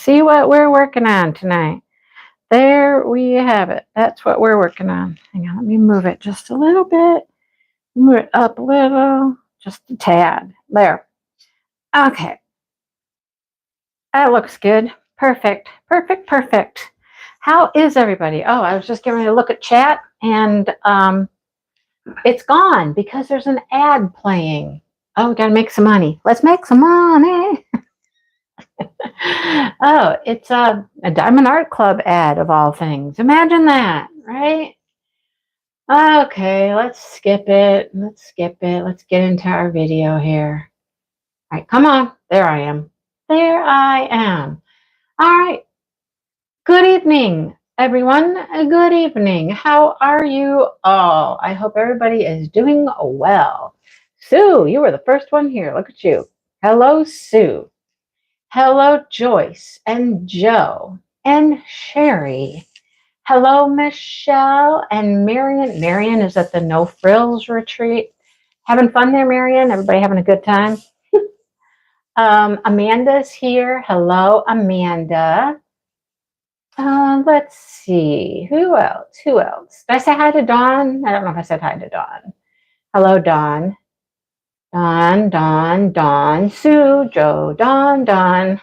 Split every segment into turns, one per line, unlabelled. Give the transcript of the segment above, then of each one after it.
see what we're working on tonight. There we have it. That's what we're working on. Hang on, let me move it just a little bit. Move it up a little, just a tad. There. Okay. That looks good. Perfect. Perfect. Perfect. How is everybody? Oh, I was just getting ready to look at chat, and it's gone because there's an ad playing. Oh, we got to make some money. Let's make some money. Oh, it's a Diamond Art Club ad of all things. Imagine that, right? Okay, let's skip it. Let's skip it. Let's get into our video here. All right, come on. There I am. There I am. All right. Good evening, everyone. Good evening. How are you all? I hope everybody is doing well. Sue, you were the first one here. Look at you. Hello, Sue. Hello, Joyce and Joe and Sherry. Hello, Michelle and Marion. Marion is at the No Frills retreat. Having fun there, Marion? Everybody having a good time? Amanda's here. Hello, Amanda. Let's see. Who else? Who else? Did I say hi to Dawn? I don't know if I said hi to Dawn. Hello, Dawn. Dawn. Sue, Joe, Dawn.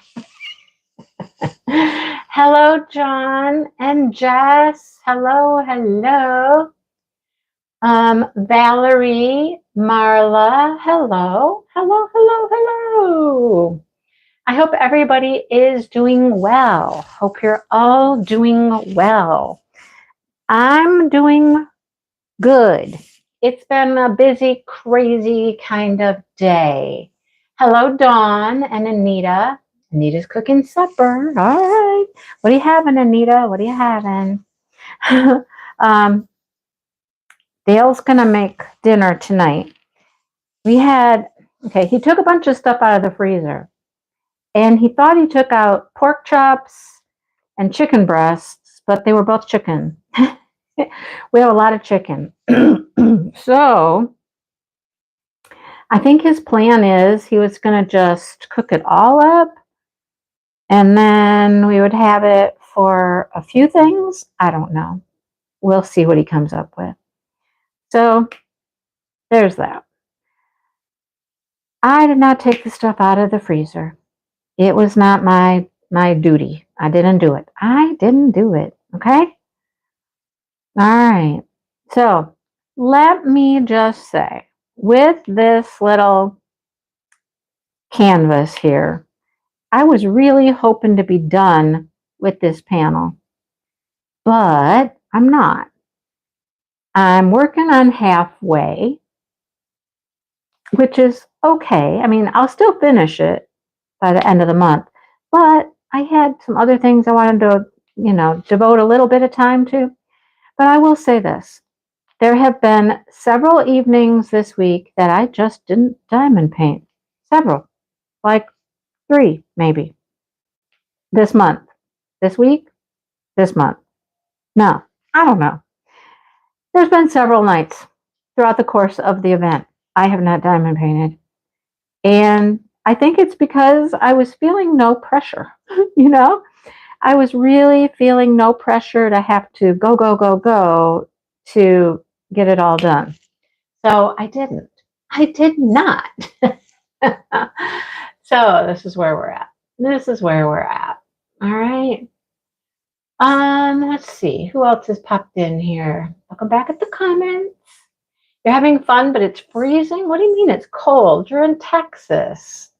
Hello, John and Jess. Hello. Valerie, Marla. Hello. I hope everybody is doing well. Hope you're all doing well. I'm doing good. It's been a busy, crazy kind of day. Hello, Dawn and Anita. Anita's cooking supper. All right. What are you having, Anita? What are you having? Dale's going to make dinner tonight. He took a bunch of stuff out of the freezer. And he thought he took out pork chops and chicken breasts, but they were both chicken. We have a lot of chicken. So I think his plan is he was going to just cook it all up, and then we would have it for a few things. I don't know. We'll see what he comes up with. So there's that. I did not take the stuff out of the freezer. It was not my duty. I didn't do it. Okay? All right. So let me just say, with this little canvas here, I was really hoping to be done with this panel, but I'm not. I'm working on halfway, which is okay. I mean, I'll still finish it by the end of the month, but I had some other things I wanted to, devote a little bit of time to. But I will say this. There have been several evenings this week that I just didn't diamond paint. Several. Like 3, maybe. This month. This week? This month. No, I don't know. There's been several nights throughout the course of the event I have not diamond painted. And I think it's because I was feeling no pressure, I was really feeling no pressure to have to go to get it all done. So I didn't. I did not. So this is where we're at. All right. Let's see. Who else has popped in here? Welcome back at the comments. You're having fun, but it's freezing? What do you mean it's cold? You're in Texas.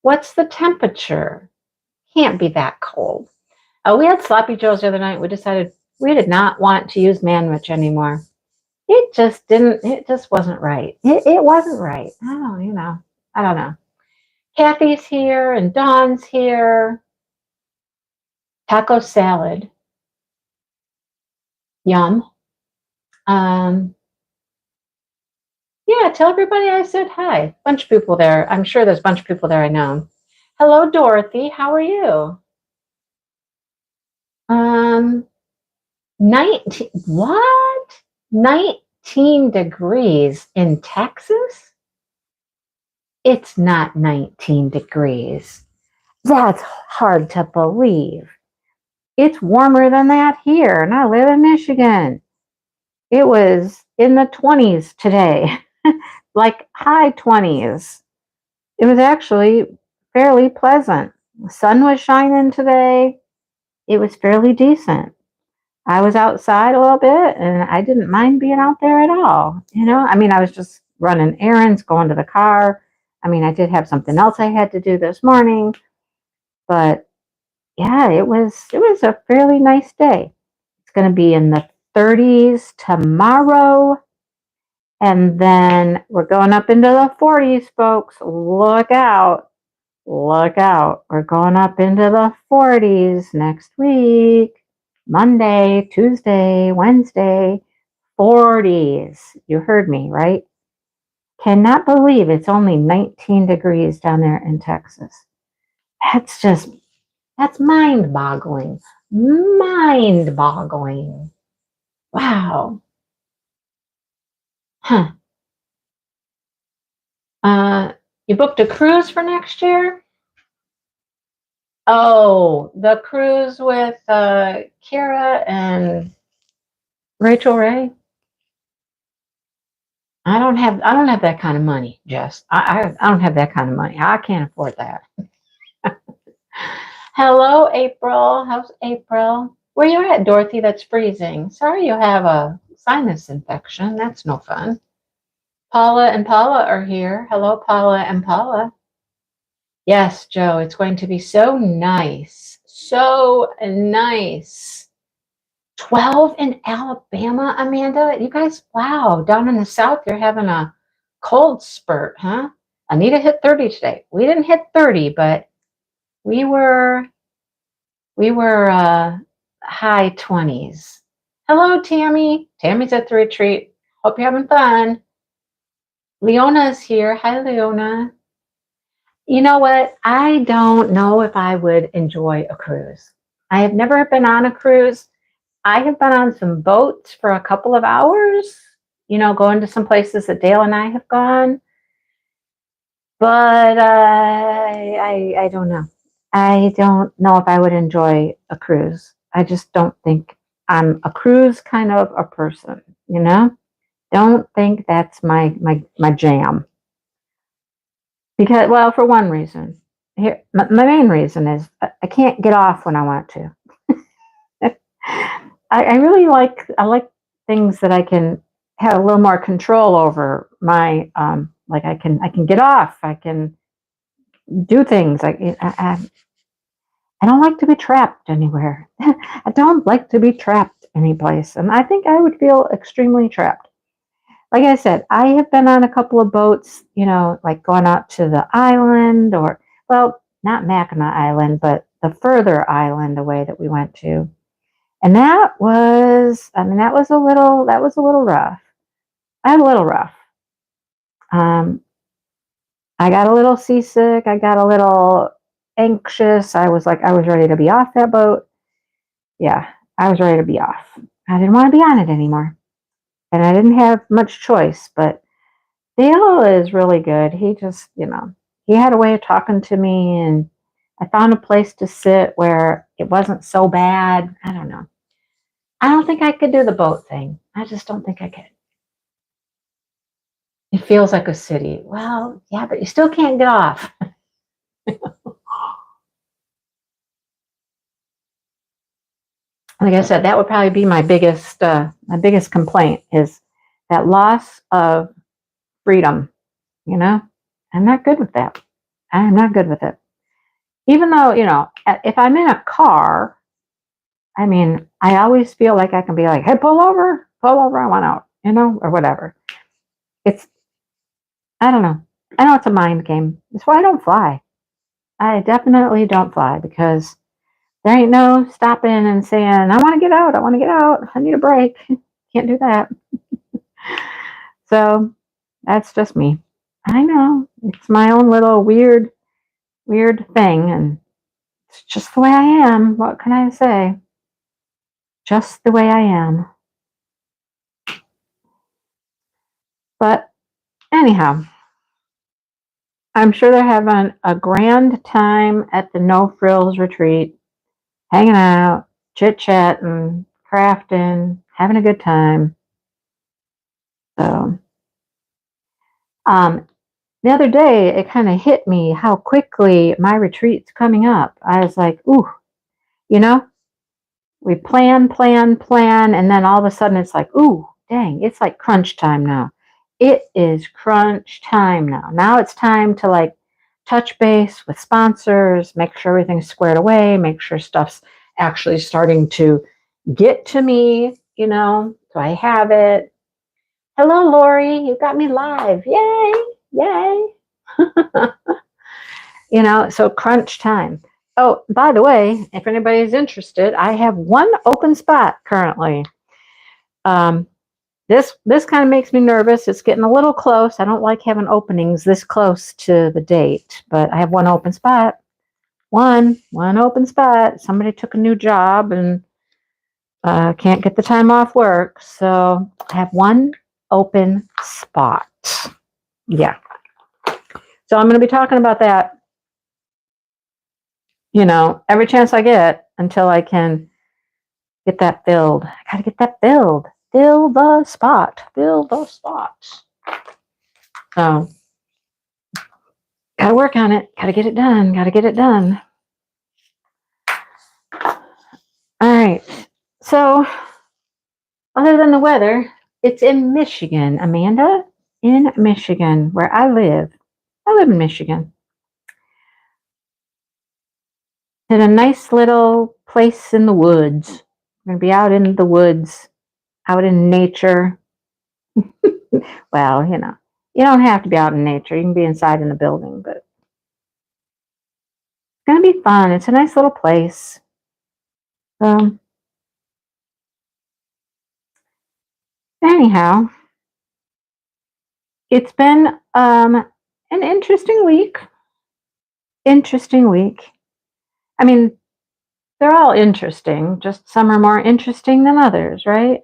What's the temperature? Can't be that cold. We had sloppy joes the other night. We decided we did not want to use Manwich anymore. It just wasn't right. It wasn't right. I don't know. Kathy's here and Dawn's here. Taco salad. Yum. Yeah, tell everybody I said hi. Bunch of people there. I'm sure there's a bunch of people there I know. Hello, Dorothy. How are you? 19. What? 19 degrees in Texas? It's not 19 degrees. That's hard to believe. It's warmer than that here, and I live in Michigan. It was in the 20s today, like high 20s. It was actually fairly pleasant. The sun was shining today. It was fairly decent. I was outside a little bit and I didn't mind being out there at all. I mean, I was just running errands, going to the car. I mean, I did have something else I had to do this morning, but yeah, it was a fairly nice day. It's going to be in the 30s tomorrow, and then we're going up into the 40s, folks. Look out. Look out. We're going up into the 40s next week. Monday, Tuesday, Wednesday, 40s. You heard me, right? Cannot believe it's only 19 degrees down there in Texas. That's mind boggling. Mind boggling. Wow. Huh. You booked a cruise for next year? Oh, the cruise with Kira and Rachel Ray? I don't have that kind of money, Jess. I don't have that kind of money. I can't afford that. Hello, April. How's April? Where you at, Dorothy? That's freezing. Sorry you have a sinus infection. That's no fun. Paula and Paula are here. Hello, Paula and Paula. Yes, Joe, it's going to be so nice. So nice. 12 in Alabama, Amanda. You guys, wow, down in the South, you're having a cold spurt, huh? Anita hit 30 today. We didn't hit 30, but we were high 20s. Hello, Tammy. Tammy's at the retreat. Hope you're having fun. Leona's here. Hi, Leona. You know what? I don't know if I would enjoy a cruise. I have never been on a cruise. I have been on some boats for a couple of hours, going to some places that Dale and I have gone. But I don't know. I don't know if I would enjoy a cruise. I just don't think I'm a cruise kind of a person, you know? Don't think that's my jam. Because, well, for one reason. Here, my main reason is I can't get off when I want to. I really like things that I can have a little more control over. Like I can get off. I can do things. I don't like to be trapped anywhere. I don't like to be trapped anyplace, and I think I would feel extremely trapped. Like I said, I have been on a couple of boats. Like going out to the island, or well, not Mackinac Island, but the further island away that we went to. And that was a little rough. I had a little rough. Um, I got a little seasick. I got a little anxious. I was ready to be off that boat. Yeah, I was ready to be off. I didn't want to be on it anymore. And I didn't have much choice, but Dale is really good. He just, he had a way of talking to me, and I found a place to sit where it wasn't so bad. I don't know. I don't think I could do the boat thing. I just don't think I could. It feels like a city. Well, yeah, but you still can't get off. Like I said, that would probably be my biggest complaint is that loss of freedom. You know, I'm not good with that. I am not good with it. Even though, if I'm in a car, I mean, I always feel like I can be like, hey, pull over, I want out, or whatever. It's, I don't know. I know it's a mind game. That's why I don't fly. I definitely don't fly because there ain't no stopping and saying, I want to get out. I want to get out. I need a break. Can't do that. So that's just me. I know it's my own little weird thing. And it's just the way I am. What can I say? Just the way I am. But anyhow, I'm sure they're having a grand time at the No Frills retreat, hanging out, chit chatting, crafting, having a good time. So, um, the other day, it kind of hit me how quickly my retreat's coming up. I was like, ooh, you know, we plan, and then all of a sudden it's like, ooh, dang, it's like crunch time now. It is crunch time now. Now it's time to like touch base with sponsors, make sure everything's squared away, make sure stuff's actually starting to get to me, so I have it. Hello, Lori, you got me live. Yay, yay. So crunch time. Oh, by the way, if anybody's interested, I have one open spot currently. Um, this kind of makes me nervous. It's getting a little close. I don't like having openings this close to the date, but I have one open spot. One open spot. Somebody took a new job and can't get the time off work, so I have one open spot. Yeah. So I'm going to be talking about that, every chance I get until I can get that filled. I got to get that filled. Fill the spot. Fill the spot. So, got to work on it. Got to get it done. Got to get it done. All right. So, other than the weather, it's in Michigan, Amanda. In Michigan, where I live. I live in Michigan. In a nice little place in the woods. We're going to be out in the woods, out in nature. Well, you don't have to be out in nature. You can be inside in the building, but it's going to be fun. It's a nice little place. Anyhow, it's been an interesting week. Interesting week. I mean, they're all interesting, just some are more interesting than others, right?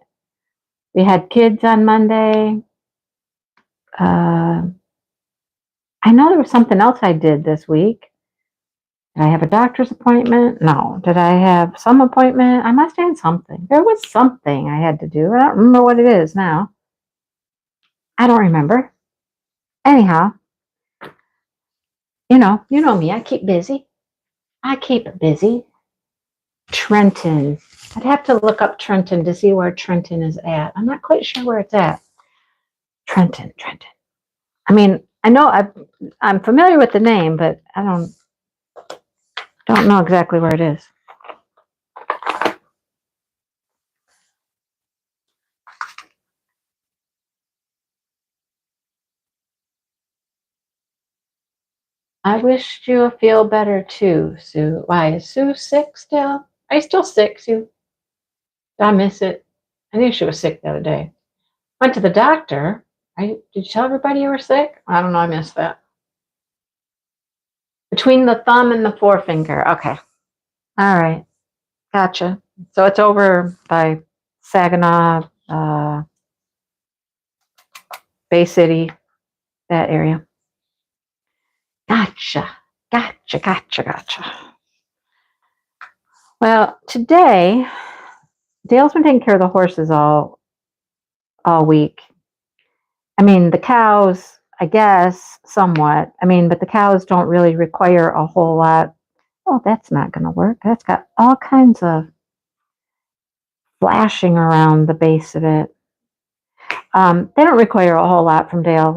We had kids on Monday. I know there was something else I did this week. Did I have a doctor's appointment? No. Did I have some appointment? I must have had something. There was something I had to do. I don't remember what it is now. I don't remember. Anyhow, you know me. I keep busy. I keep busy. Trenton. I'd have to look up Trenton to see where Trenton is at. I'm not quite sure where it's at. Trenton. I mean, I know I'm familiar with the name, but I don't know exactly where it is. I wish you would feel better too, Sue. Why, is Sue sick still? Are you still sick, Sue? Did I miss it? I knew she was sick the other day. Went to the doctor. Did you tell everybody you were sick? I don't know. I missed that. Between the thumb and the forefinger. Okay. All right. Gotcha. So it's over by Saginaw, Bay City, that area. Gotcha. Well, today, Dale's been taking care of the horses all week. I mean, the cows, I guess, somewhat. I mean, but the cows don't really require a whole lot. Oh, that's not going to work. That's got all kinds of flashing around the base of it. They don't require a whole lot from Dale.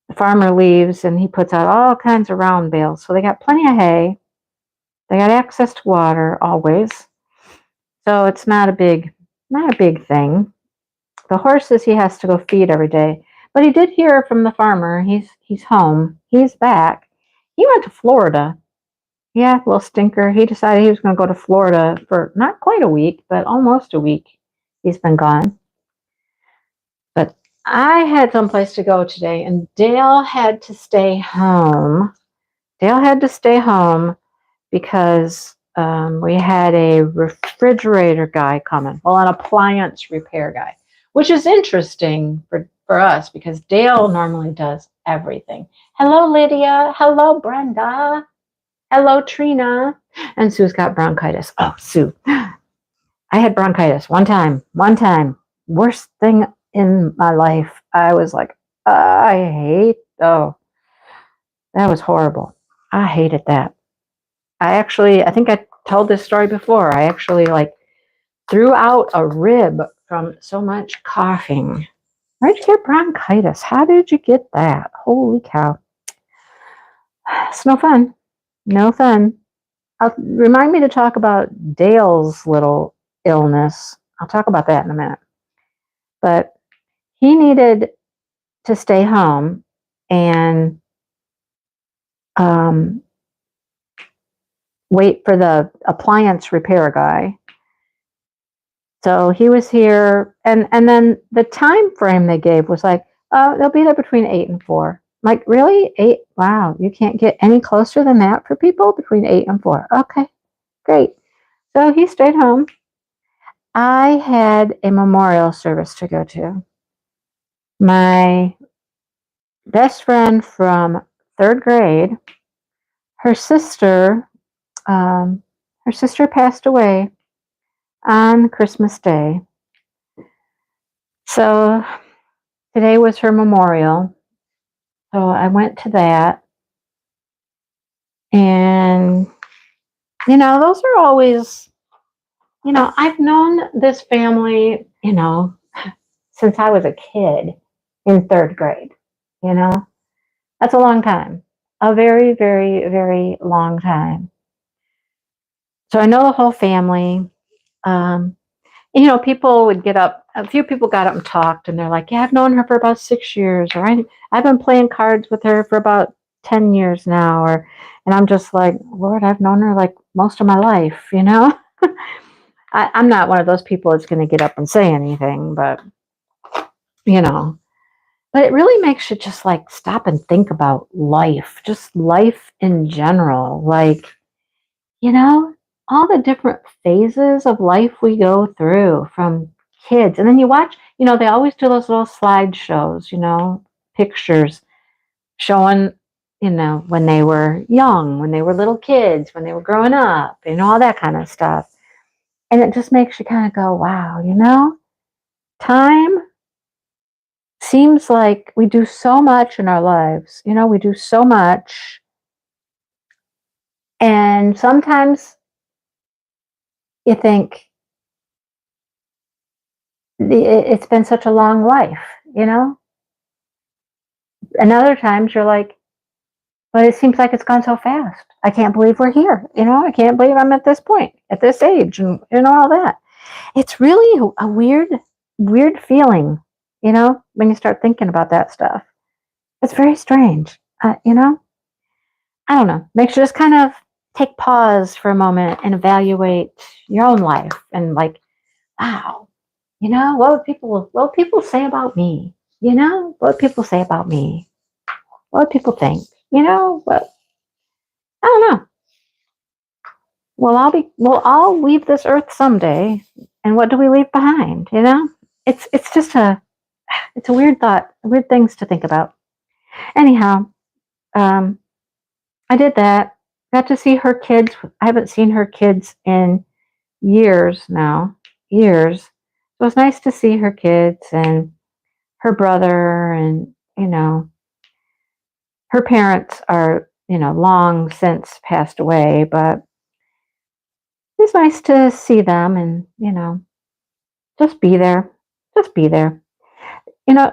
The farmer leaves and he puts out all kinds of round bales. So they got plenty of hay. They got access to water always. So it's not a big thing. The horses he has to go feed every day. But he did hear from the farmer. He's home. He's back. He went to Florida. Yeah, little stinker. He decided he was going to go to Florida for not quite a week, but almost a week. He's been gone. But I had someplace to go today, and Dale had to stay home. Because we had a refrigerator guy coming. Well, an appliance repair guy. which is interesting for us because Dale normally does everything. Hello, Lydia. Hello, Brenda. Hello, Trina. And Sue's got bronchitis. Oh, Sue. I had bronchitis one time. One time. Worst thing in my life. I was like, I hate, oh, that was horrible. I hated that. I think I told this story before. I actually like threw out a rib from so much coughing. Where'd you get bronchitis? How did you get that? Holy cow. It's no fun. No fun. Remind me to talk about Dale's little illness. I'll talk about that in a minute. But he needed to stay home and um, wait for the appliance repair guy. So he was here, and then the time frame they gave was like, oh, they'll be there between 8 and 4. Like, really? 8? Wow, you can't get any closer than that for people between 8 and 4. Okay, great. So he stayed home. I had a memorial service to go to. My best friend from third grade, her sister, her sister passed away on Christmas Day. So today was her memorial. So I went to that. And, those are always, I've known this family, since I was a kid in third grade. That's a long time, a very, very, very long time. So I know the whole family. Um, people would get up. A few people got up and talked, and they're like, "Yeah, I've known her for about 6 years," or I've been playing cards with her for about 10 years now," and I'm just like, "Lord, I've known her like most of my life," I'm not one of those people that's going to get up and say anything, but you know, but it really makes you just like stop and think about life, just life in general, like you know, all the different phases of life we go through from kids. And then you watch, they always do those little slideshows, pictures showing, when they were young, when they were little kids, when they were growing up, all that kind of stuff. And it just makes you kind of go, wow, time seems like we do so much in our lives. We do so much. And sometimes you think, it's been such a long life, And other times you're like, but it seems like it's gone so fast. I can't believe we're here. I can't believe I'm at this point, at this age, and all that. It's really a weird, weird feeling, when you start thinking about that stuff. It's very strange, I don't know. Makes you just kind of take pause for a moment and evaluate your own life and like, wow, what would people say about me? What would people say about me? What would people think? But I don't know. We'll all leave this earth someday, and what do we leave behind? It's just it's a weird thought, weird things to think about. Anyhow, I did that. Got to see her kids. I haven't seen her kids in years now, years. So it was nice to see her kids and her brother, and her parents are long since passed away, but it's nice to see them and just be there, just be there.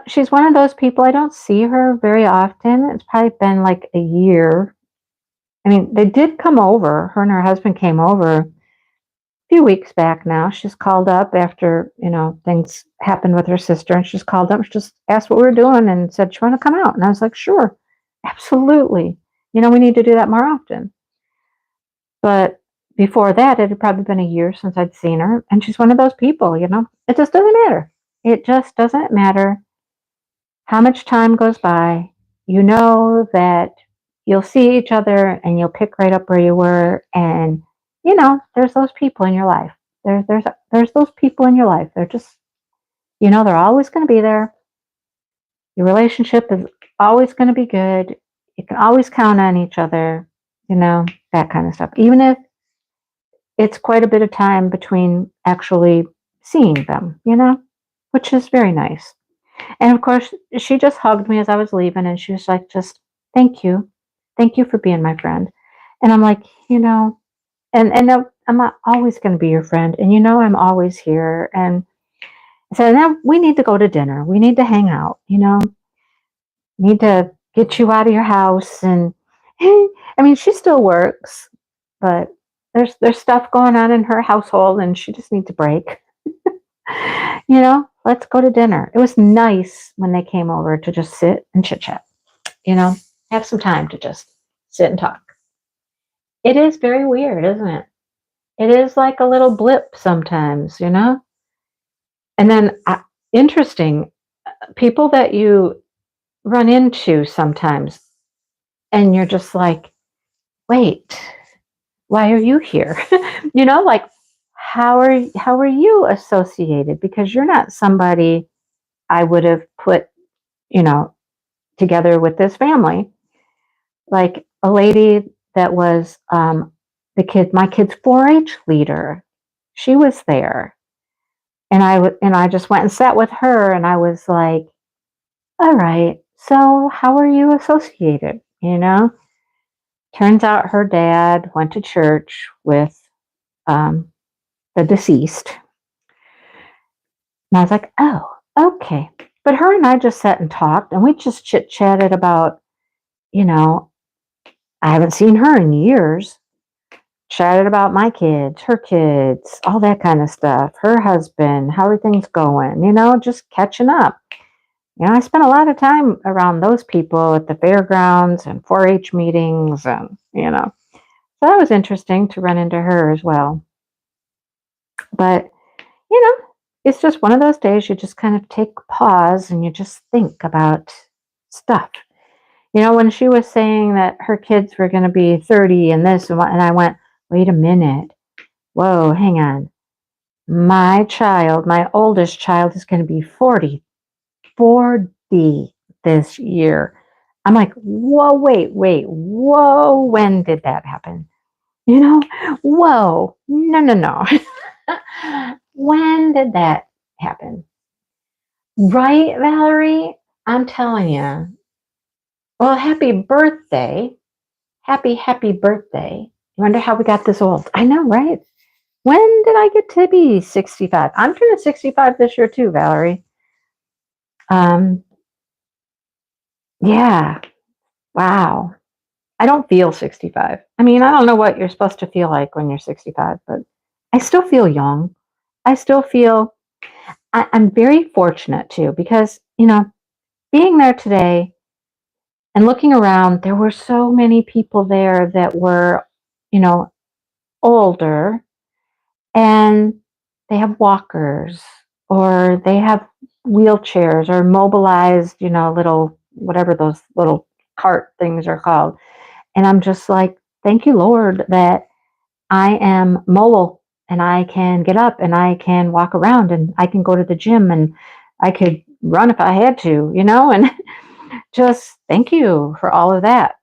She's one of those people, I don't see her very often. It's probably been like a year. I mean, they did come over. Her and her husband came over a few weeks back now. She's called up after, things happened with her sister, and she's called up. She just asked what we were doing and said, "You want to come out?" And I was like, "Sure, absolutely. We need to do that more often." But before that, it had probably been a year since I'd seen her. And she's one of those people, it just doesn't matter. It just doesn't matter how much time goes by. You know that you'll see each other and you'll pick right up where you were. And, there's those people in your life. There's those people in your life. They're just, they're always going to be there. Your relationship is always going to be good. You can always count on each other, that kind of stuff. Even if it's quite a bit of time between actually seeing them, which is very nice. And of course, she just hugged me as I was leaving and she was like, just thank you. Thank you for being my friend. And I'm like, and I'm not always going to be your friend. And I'm always here. And I said, now we need to go to dinner. We need to hang out, need to get you out of your house. And I mean, she still works, but there's stuff going on in her household and she just needs a break. Let's go to dinner. It was nice when they came over to just sit and chit chat, have some time to just sit and talk. It is very weird, isn't it? It is like a little blip sometimes, And then, interesting, people that you run into sometimes, and you're just like, wait, why are you here? Like, how are you associated? Because you're not somebody I would have put, you know, together with this family. Like a lady that was my kid's 4-H leader. She was there, and I just went and sat with her, and I was like, all right, so how are you associated? Turns out her dad went to church with um, the deceased. And I was like, oh, okay. But her and I just sat and talked, and we just chit chatted about, you know, I haven't seen her in years. Chatted about my kids, her kids, all that kind of stuff. Her husband, how everything's going, just catching up. I spent a lot of time around those people at the fairgrounds and 4-H meetings, and. So that was interesting to run into her as well. But, you know, it's just one of those days you just kind of take a pause and you just think about stuff. When she was saying that her kids were going to be 30 and this and what, and I went, wait a minute. Whoa, hang on. My oldest child is going to be 40 this year. I'm like, whoa, wait, whoa, when did that happen? Whoa, no. When did that happen? Right, Valerie? I'm telling you. Well, happy birthday. Happy birthday. You wonder how we got this old. I know, right? When did I get to be 65? I'm turning 65 this year too, Valerie. Yeah. Wow. I don't feel 65. I mean, I don't know what you're supposed to feel like when you're 65, but I still feel young. I still feel I'm very fortunate too, because, being there today and looking around, there were so many people there that were, you know, older and they have walkers or they have wheelchairs or mobilized, little, whatever those little cart things are called. And I'm just like, thank you, Lord, that I am mobile and I can get up and I can walk around and I can go to the gym and I could run if I had to, and just thank you for all of that.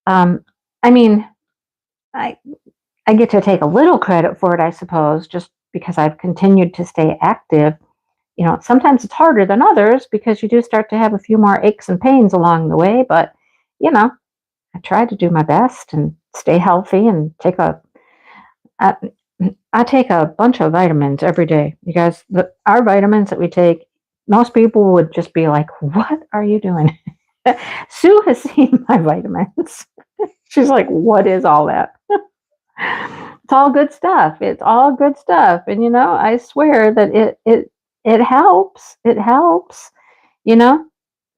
I mean, I I get to take a little credit for it, I suppose, just because I've continued to stay active. Sometimes it's harder than others because you do start to have a few more aches and pains along the way, but you know, I try to do my best and stay healthy and I, I take a bunch of vitamins every day. You guys, our vitamins that we take, most people would just be like, what are you doing? Sue has seen my vitamins. She's like, what is all that? It's all good stuff. It's all good stuff. And I swear that it helps. It helps. You know,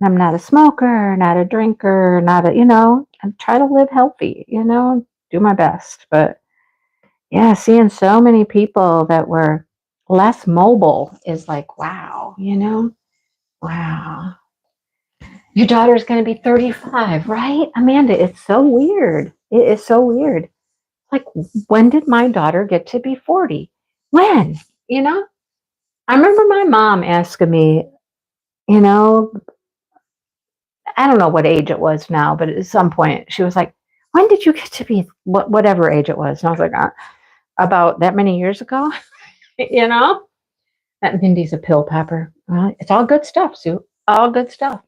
I'm not a smoker, not a drinker, not a, I try to live healthy, do my best. But yeah, seeing so many people that were less mobile is like, wow, wow. Your daughter's going to be 35, right? Amanda, it's so weird. It is so weird. Like, when did my daughter get to be 40? When? You know? I remember my mom asking me, you know, I don't know what age it was now, but at some point she was like, "When did you get to be whatever age it was?" And I was like, "About that many years ago." you know, that Mindy's a pill popper. Well, it's all good stuff, Sue. All good stuff.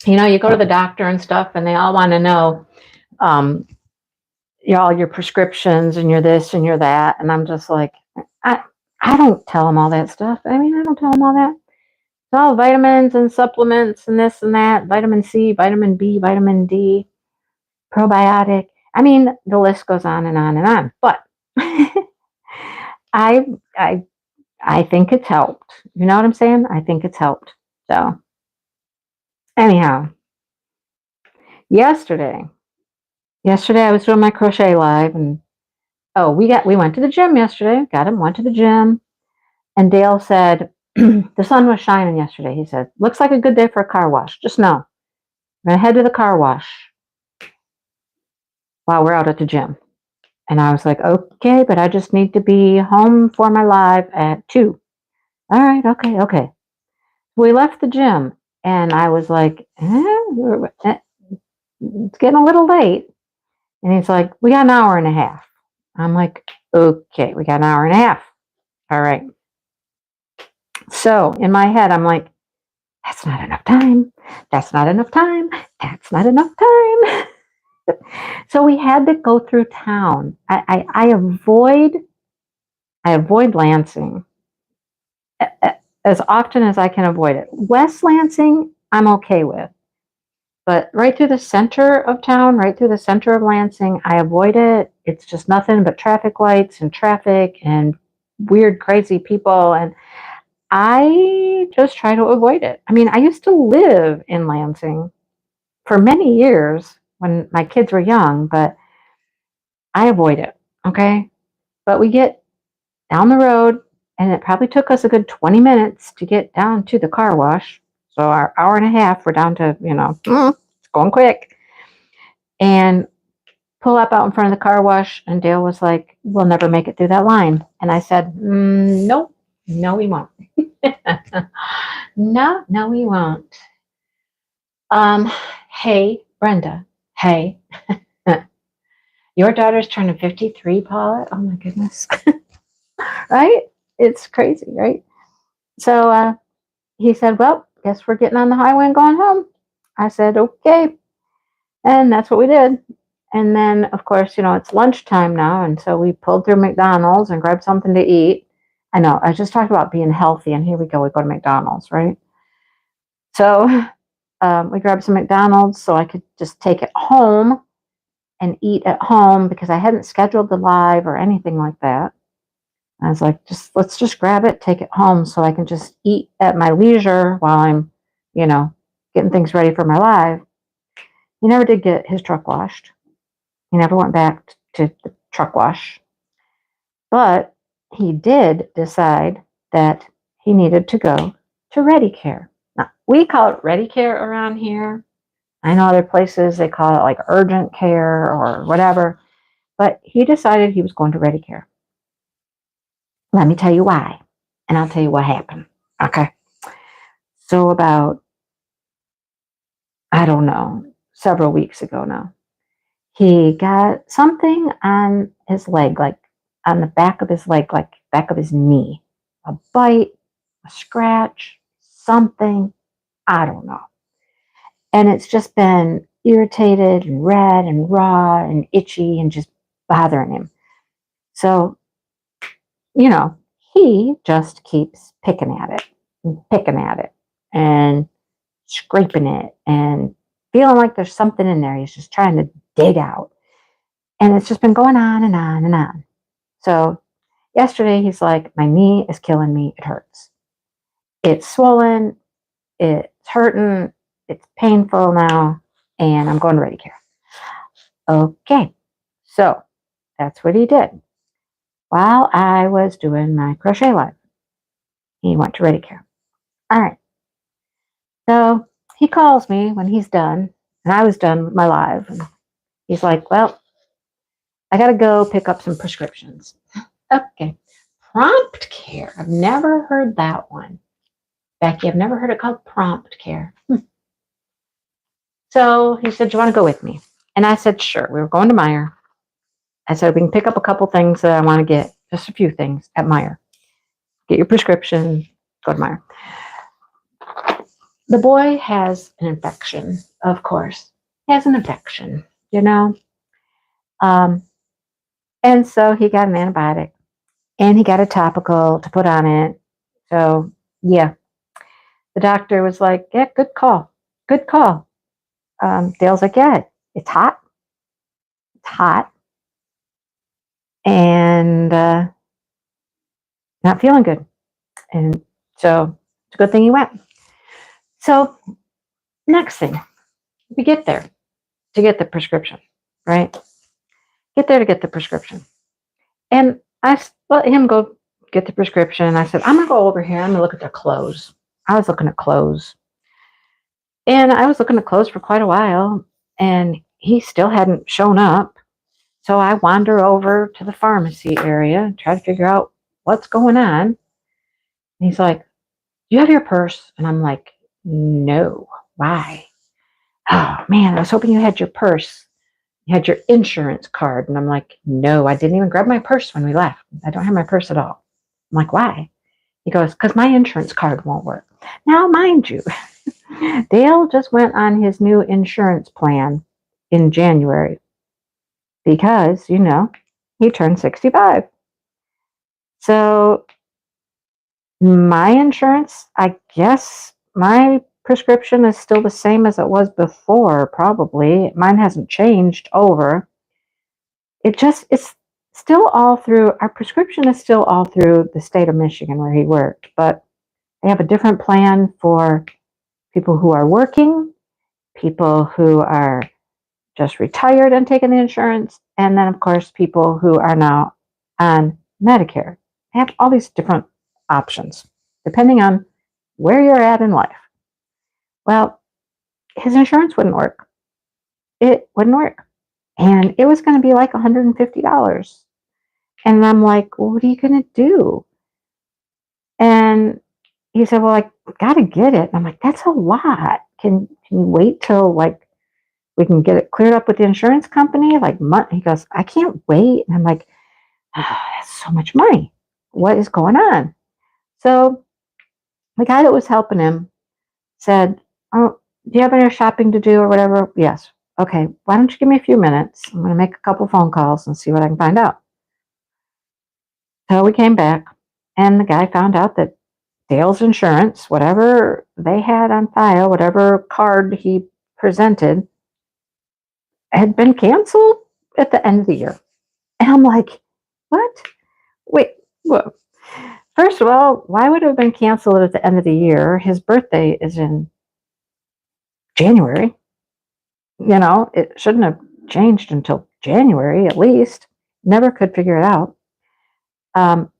You go to the doctor and stuff, and they all want to know, um, all your prescriptions and your this and your that, and I'm just like, I I don't tell them all that stuff. I mean, I don't tell them all that. It's all vitamins and supplements and this and that, vitamin C, vitamin B, vitamin D, probiotic. I mean, the list goes on and on and on. But I I I think it's helped. You know what I'm saying? I think it's helped. So anyhow, yesterday, yesterday I was doing my crochet live, and oh, we went to the gym yesterday. Got him, went to the gym, and Dale said the sun was shining yesterday. He said, "Looks like a good day for a car wash. Just know, we're gonna head to the car wash while we're out at the gym." And I was like, "Okay, but I just need to be home for my live at 2." All right, okay, okay. We left the gym, and I was like, it's getting a little late. And he's like, "We got an hour and a half." I'm like, "Okay, we got an hour and a half. All right." So in my head, I'm like, "That's not enough time. That's not enough time. That's not enough time." So we had to go through town. I avoid Lansing as often as I can avoid it. West Lansing, I'm okay with. But right through the center of town, right through the center of Lansing, I avoid it. It's just nothing but traffic lights and traffic and weird, crazy people. And I just try to avoid it. I mean, I used to live in Lansing for many years when my kids were young, but I avoid it. Okay. But we get down the road, and it probably took us a good 20 minutes to get down to the car wash. So our hour and a half, we're down to, it's going quick. And pull up out in front of the car wash, and Dale was like, "We'll never make it through that line." And I said, "Nope, no, we won't." No, no, we won't. Um, hey, Brenda. Hey, your daughter's turning 53, Paula. Oh my goodness. Right? It's crazy, right? So he said, "Well, guess we're getting on the highway and going home." I said, "Okay." And that's what we did. And then, of course, it's lunchtime now. And so we pulled through McDonald's and grabbed something to eat. I know, I just talked about being healthy, and here we go. We go to McDonald's, right? So we grabbed some McDonald's so I could just take it home and eat at home because I hadn't scheduled the live or anything like that. I was like, let's just grab it, take it home so I can just eat at my leisure while I'm, you know, getting things ready for my live. He never did get his truck washed. He never went back to the truck wash. But he did decide that he needed to go to Ready Care. Now, we call it Ready Care around here. I know other places they call it like urgent care or whatever. But he decided he was going to Ready Care. Let me tell you why, and I'll tell you what happened. Okay. So about, I don't know, several weeks ago now, he got something on his leg, like on the back of his leg, like back of his knee. A bite, a scratch, something, I don't know. And it's just been irritated and red and raw and itchy and just bothering him. So, you know, he just keeps picking at it and picking at it and scraping it and feeling like there's something in there he's just trying to dig out. And it's just been going on and on and on. So yesterday he's like, "My knee is killing me. It hurts. It's swollen. It's hurting. It's painful now. And I'm going to Ready Care." Okay. So that's what he did. While I was doing my crochet live, he went to Ready Care. All right. So he calls me when he's done, and I was done with my live. And he's like, "Well, I got to go pick up some prescriptions." Okay. Prompt care. I've never heard that one. Becky, I've never heard it called prompt care. So he said, "Do you want to go with me?" And I said, "Sure." We were going to Meijer. I said, "We can pick up a couple things that I want to get, just a few things at Meijer. Get your prescription, go to Meijer." The boy has an infection, of course. He has an infection, you know. Um, and so he got an antibiotic and he got a topical to put on it. So, yeah, the doctor was like, "Yeah, good call. Good call." Dale's like, "Yeah, it's hot. It's hot. And not feeling good." And so it's a good thing he went. So, next thing, we get there to get the prescription, right? Get there to get the prescription. And I let him go get the prescription. I said, "I'm going to go over here. I'm going to look at the clothes." I was looking at clothes. And I was looking at clothes for quite a while. And he still hadn't shown up. So I wander over to the pharmacy area and try to figure out what's going on. And he's like, "Do you have your purse?" And I'm like, "No. Why?" "Oh, man, I was hoping you had your purse. You had your insurance card." And I'm like, "No, I didn't even grab my purse when we left. I don't have my purse at all." I'm like, "Why?" He goes, "Because my insurance card won't work." Now, mind you, Dale just went on his new insurance plan in January because, he turned 65. So my insurance, I guess my prescription is still the same as it was before, probably. Mine hasn't changed over. It's still all through, our prescription is still all through the state of Michigan where he worked, but they have a different plan for people who are working, people who are just retired and taking the insurance, and then, of course, people who are now on Medicare. They have all these different options depending on where you're at in life. Well, his insurance wouldn't work. It wouldn't work. And it was going to be like $150. And I'm like, "Well, what are you going to do?" And he said, "Well, I got to get it." And I'm like, "That's a lot. Can you wait till like we can get it cleared up with the insurance company?" Like, he goes, "I can't wait." And I'm like, "That's so much money. What is going on?" So the guy that was helping him said, "Oh, do you have any shopping to do or whatever?" "Yes." "Okay, why don't you give me a few minutes? I'm going to make a couple phone calls and see what I can find out." So we came back, and the guy found out that Dale's insurance, whatever they had on file, whatever card he presented, had been canceled at the end of the year. And I'm like, "What? Wait, well, first of all, why would it have been canceled at the end of the year? His birthday is in January. It shouldn't have changed until January at least." Never could figure it out.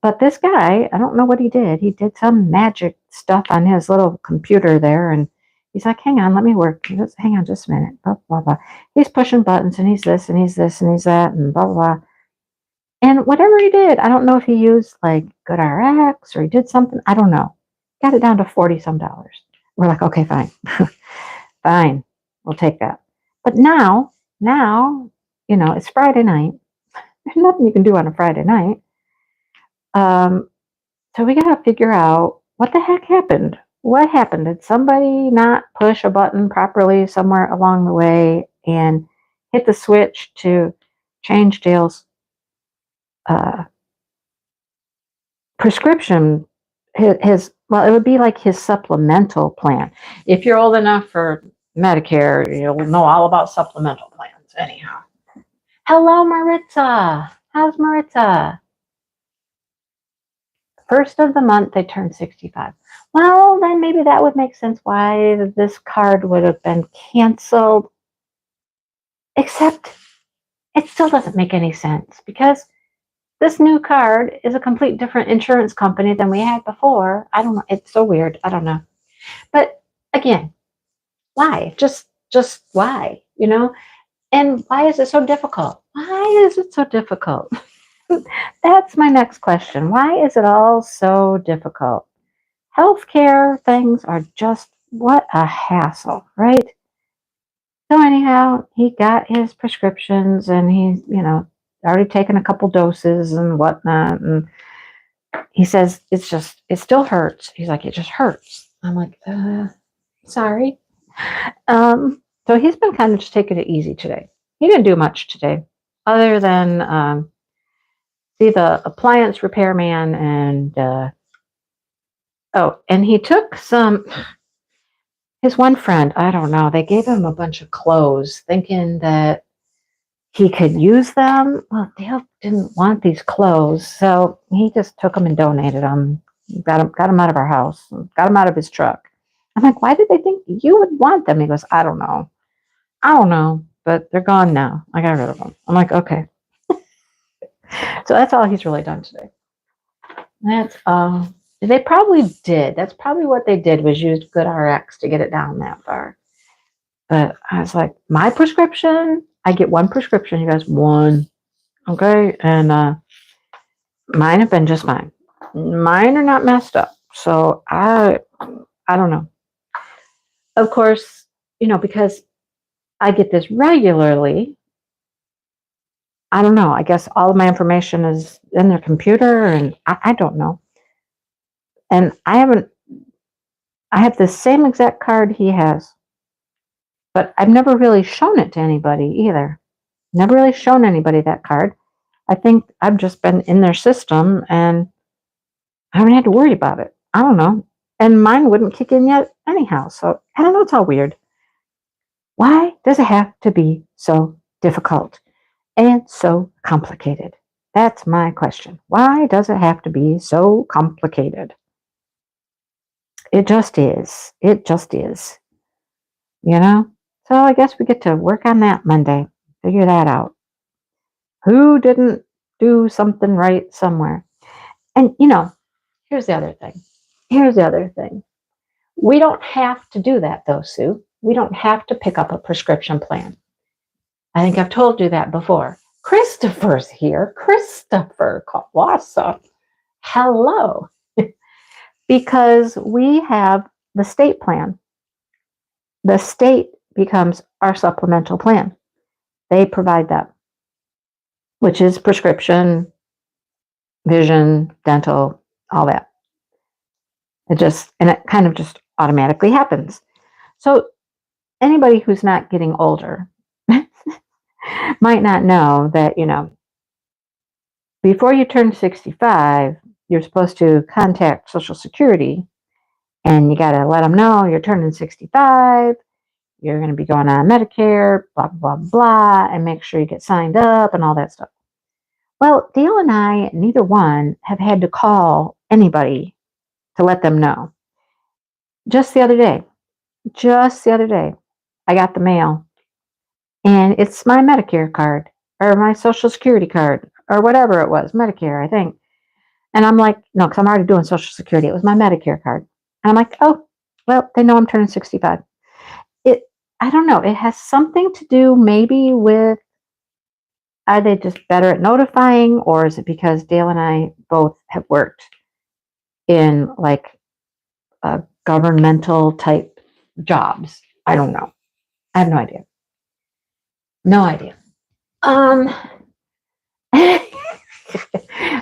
But this guy, I don't know what he did. He did some magic stuff on his little computer there, and he's like, "Hang on, let me work. Hang on just a minute." Blah, blah, blah. He's pushing buttons, and he's this, and he's this, and he's that, and blah, blah, blah. And whatever he did, I don't know if he used like GoodRx or he did something. I don't know. Got it down to 40 some dollars. We're like, "Okay, fine. Fine. We'll take that." But now, it's Friday night. There's nothing you can do on a Friday night. Um, So we got to figure out what the heck happened. What happened? Did somebody not push a button properly somewhere along the way and hit the switch to change Dale's uh, prescription? Well, it would be like his supplemental plan. If you're old enough for Medicare, you'll know all about supplemental plans. Anyhow, hello, Maritza. How's Maritza? First of the month, they turn 65. Well, then maybe that would make sense why this card would have been canceled. Except it still doesn't make any sense because this new card is a complete different insurance company than we had before. I don't know. It's so weird. I don't know. But again, why? Just why? And why is it so difficult? Why is it so difficult? That's my next question. Why is it all so difficult? Healthcare things are just what a hassle, right? So anyhow, he got his prescriptions and he's, already taken a couple doses and whatnot. And he says, it still hurts. He's like, it just hurts. I'm like, sorry. So he's been kind of just taking it easy today. He didn't do much today other than see the appliance repairman and he took his one friend, I don't know, they gave him a bunch of clothes thinking that he could use them. Well, Dale didn't want these clothes, so he just took them and donated them. Got him out of our house, got him out of his truck. I'm like, why did they think you would want them? He goes, I don't know, but they're gone now. I got rid of them. I'm like, okay. So that's all he's really done today. That's they probably did. That's probably what they did was use GoodRx to get it down that far. But I was like, my prescription, I get one prescription. He goes, one. Okay. And mine have been just fine. Mine are not messed up. So I don't know. Of course, because I get this regularly, I don't know. I guess all of my information is in their computer and I don't know. And I have the same exact card he has, but I've never really shown it to anybody either. Never really shown anybody that card. I think I've just been in their system and I haven't had to worry about it. I don't know. And mine wouldn't kick in yet anyhow. So I don't know. It's all weird. Why does it have to be so difficult and so complicated? That's my question. Why does it have to be so complicated? It just is. It just is. So I guess we get to work on that Monday. Figure that out. Who didn't do something right somewhere? And, here's the other thing. We don't have to do that, though, Sue. We don't have to pick up a prescription plan. I think I've told you that before. Christopher's here. Christopher Kawasa. Hello. Because we have the state plan. The state becomes our supplemental plan. They provide that, which is prescription, vision, dental, all that. It kind of just automatically happens. So anybody who's not getting older might not know that, before you turn 65, you're supposed to contact Social Security and you got to let them know you're turning 65. You're going to be going on Medicare, blah, blah, blah, and make sure you get signed up and all that stuff. Well, Dale and I, neither one, have had to call anybody to let them know. Just the other day, I got the mail and it's my Medicare card or my Social Security card or whatever it was, Medicare, I think. And I'm like, no, because I'm already doing Social Security. It was my Medicare card. And I'm like, oh, well, they know I'm turning 65. I don't know. It has something to do maybe with, are they just better at notifying, or is it because Dale and I both have worked in like governmental type jobs? I don't know. I have no idea. No idea. Oh,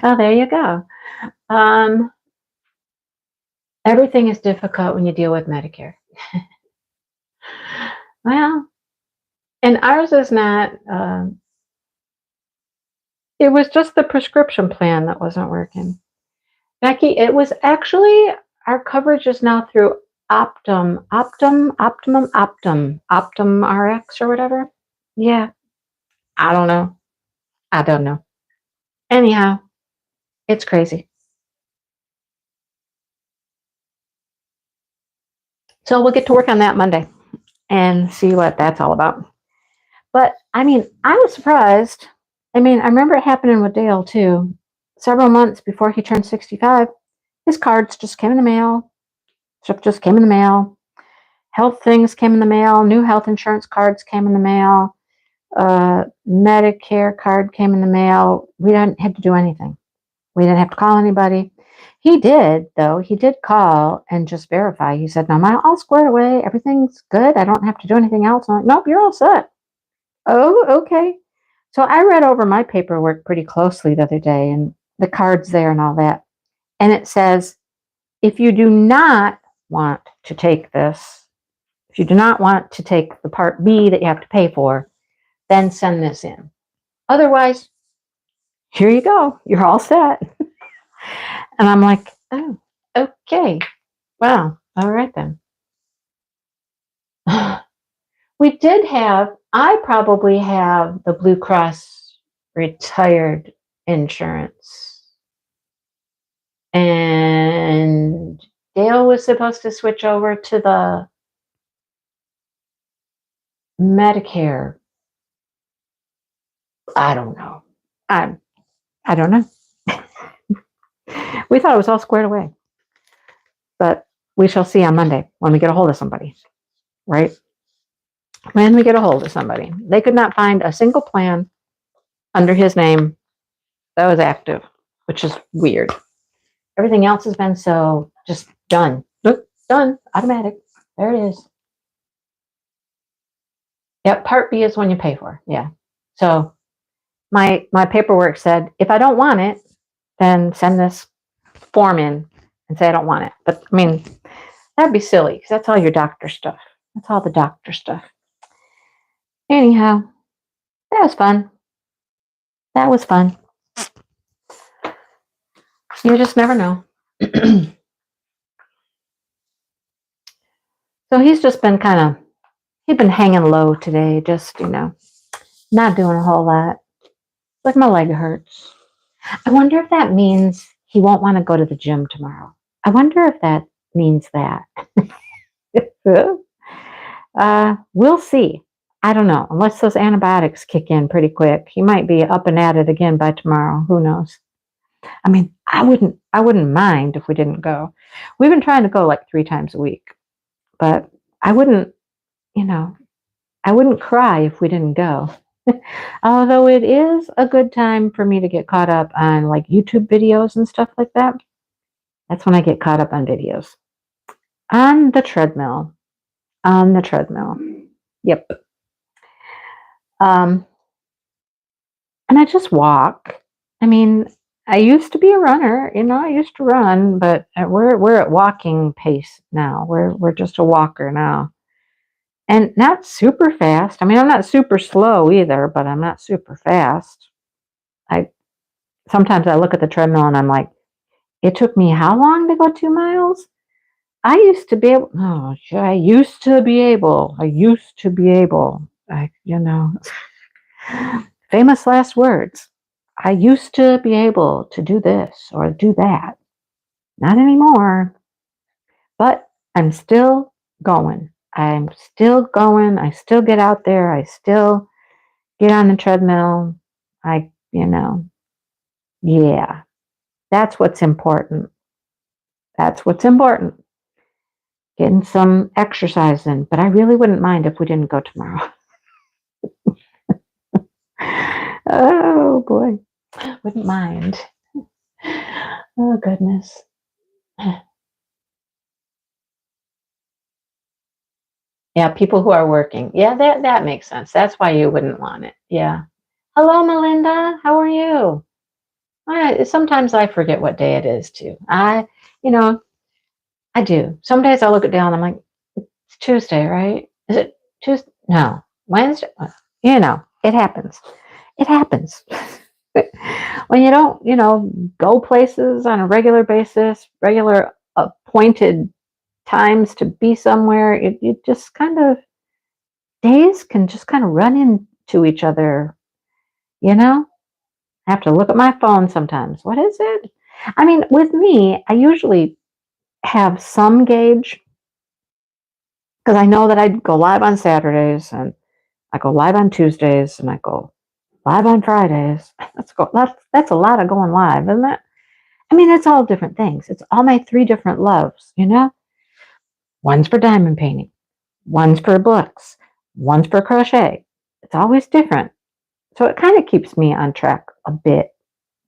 there you go. Everything is difficult when you deal with Medicare. Well, and ours is not. It was just the prescription plan that wasn't working. Becky, it was actually, our coverage is now through Optum RX or whatever. Yeah, I don't know. Anyhow, it's crazy. So we'll get to work on that Monday and see what that's all about. But I was surprised. I remember it happening with Dale too. Several months before he turned 65, his cards just came in the mail. Stuff just came in the mail. Health things came in the mail. New health insurance cards came in the mail. Medicare card came in the mail. We didn't have to do anything. We didn't have to call anybody. He did, though. He did call and just verify. He said, no, I'm all squared away. Everything's good. I don't have to do anything else. I'm like, nope, you're all set. Oh, okay. So I read over my paperwork pretty closely the other day and the cards there and all that. And it says, if you do not want to take this, if you do not want to take the Part B that you have to pay for, then send this in. Otherwise, here you go. You're all set. And I'm like, oh, okay. Wow. All right then. I probably have the Blue Cross retired insurance. And Dale was supposed to switch over to the Medicare. I don't know. I don't know. We thought it was all squared away. But we shall see on Monday when we get a hold of somebody, right? When we get a hold of somebody. They could not find a single plan under his name that was active, which is weird. Everything else has been so just done. Done. Automatic. There it is. Yep, Part B is when you pay for. Yeah. So my paperwork said, if I don't want it, then send this form in and say I don't want it. But I mean, that'd be silly because that's all your doctor stuff. That's all the doctor stuff. Anyhow, that was fun. That was fun. You just never know. So he's just been he's been hanging low today, just, not doing a whole lot. Like my leg hurts. I wonder if that means he won't want to go to the gym tomorrow. I wonder if that means that. We'll see. I don't know. Unless those antibiotics kick in pretty quick, he might be up and at it again by tomorrow. Who knows? I mean, I wouldn't mind if we didn't go. We've been trying to go like 3 times a week, but I wouldn't cry if we didn't go. Although it is a good time for me to get caught up on like YouTube videos and stuff like that. That's when I get caught up on videos. On the treadmill. Yep. And I just walk. I mean, I used to be a runner, I used to run, but we're at walking pace now. We're just a walker now. And not super fast. I mean, I'm not super slow either, but I'm not super fast. Sometimes I look at the treadmill and I'm like, it took me how long to go 2 miles? I used to be able. Famous last words. I used to be able to do this or do that. Not anymore. But I'm still going. I still get out there. I still get on the treadmill. Yeah, that's what's important. Getting some exercise in. But I really wouldn't mind if we didn't go tomorrow. Oh, boy. Wouldn't mind. Oh, goodness. Yeah, people who are working. Yeah, that makes sense. That's why you wouldn't want it. Yeah. Hello, Melinda. How are you? Sometimes I forget what day it is, too. I do. Some days I look at Dale and I'm like, it's Tuesday, right? Is it Tuesday? No. Wednesday? It happens. It happens. When you don't, go places on a regular basis, regular appointed times to be somewhere, it just days can just run into each other, I have to look at my phone sometimes. What is it? I mean, with me, I usually have some gauge because I know that I go live on Saturdays and I go live on Tuesdays and I go live on Fridays. That's a lot of going live, isn't it? I mean, it's all different things. It's all my 3 different loves, One's for diamond painting, one's for books, one's for crochet. It's always different. So it kind of keeps me on track a bit.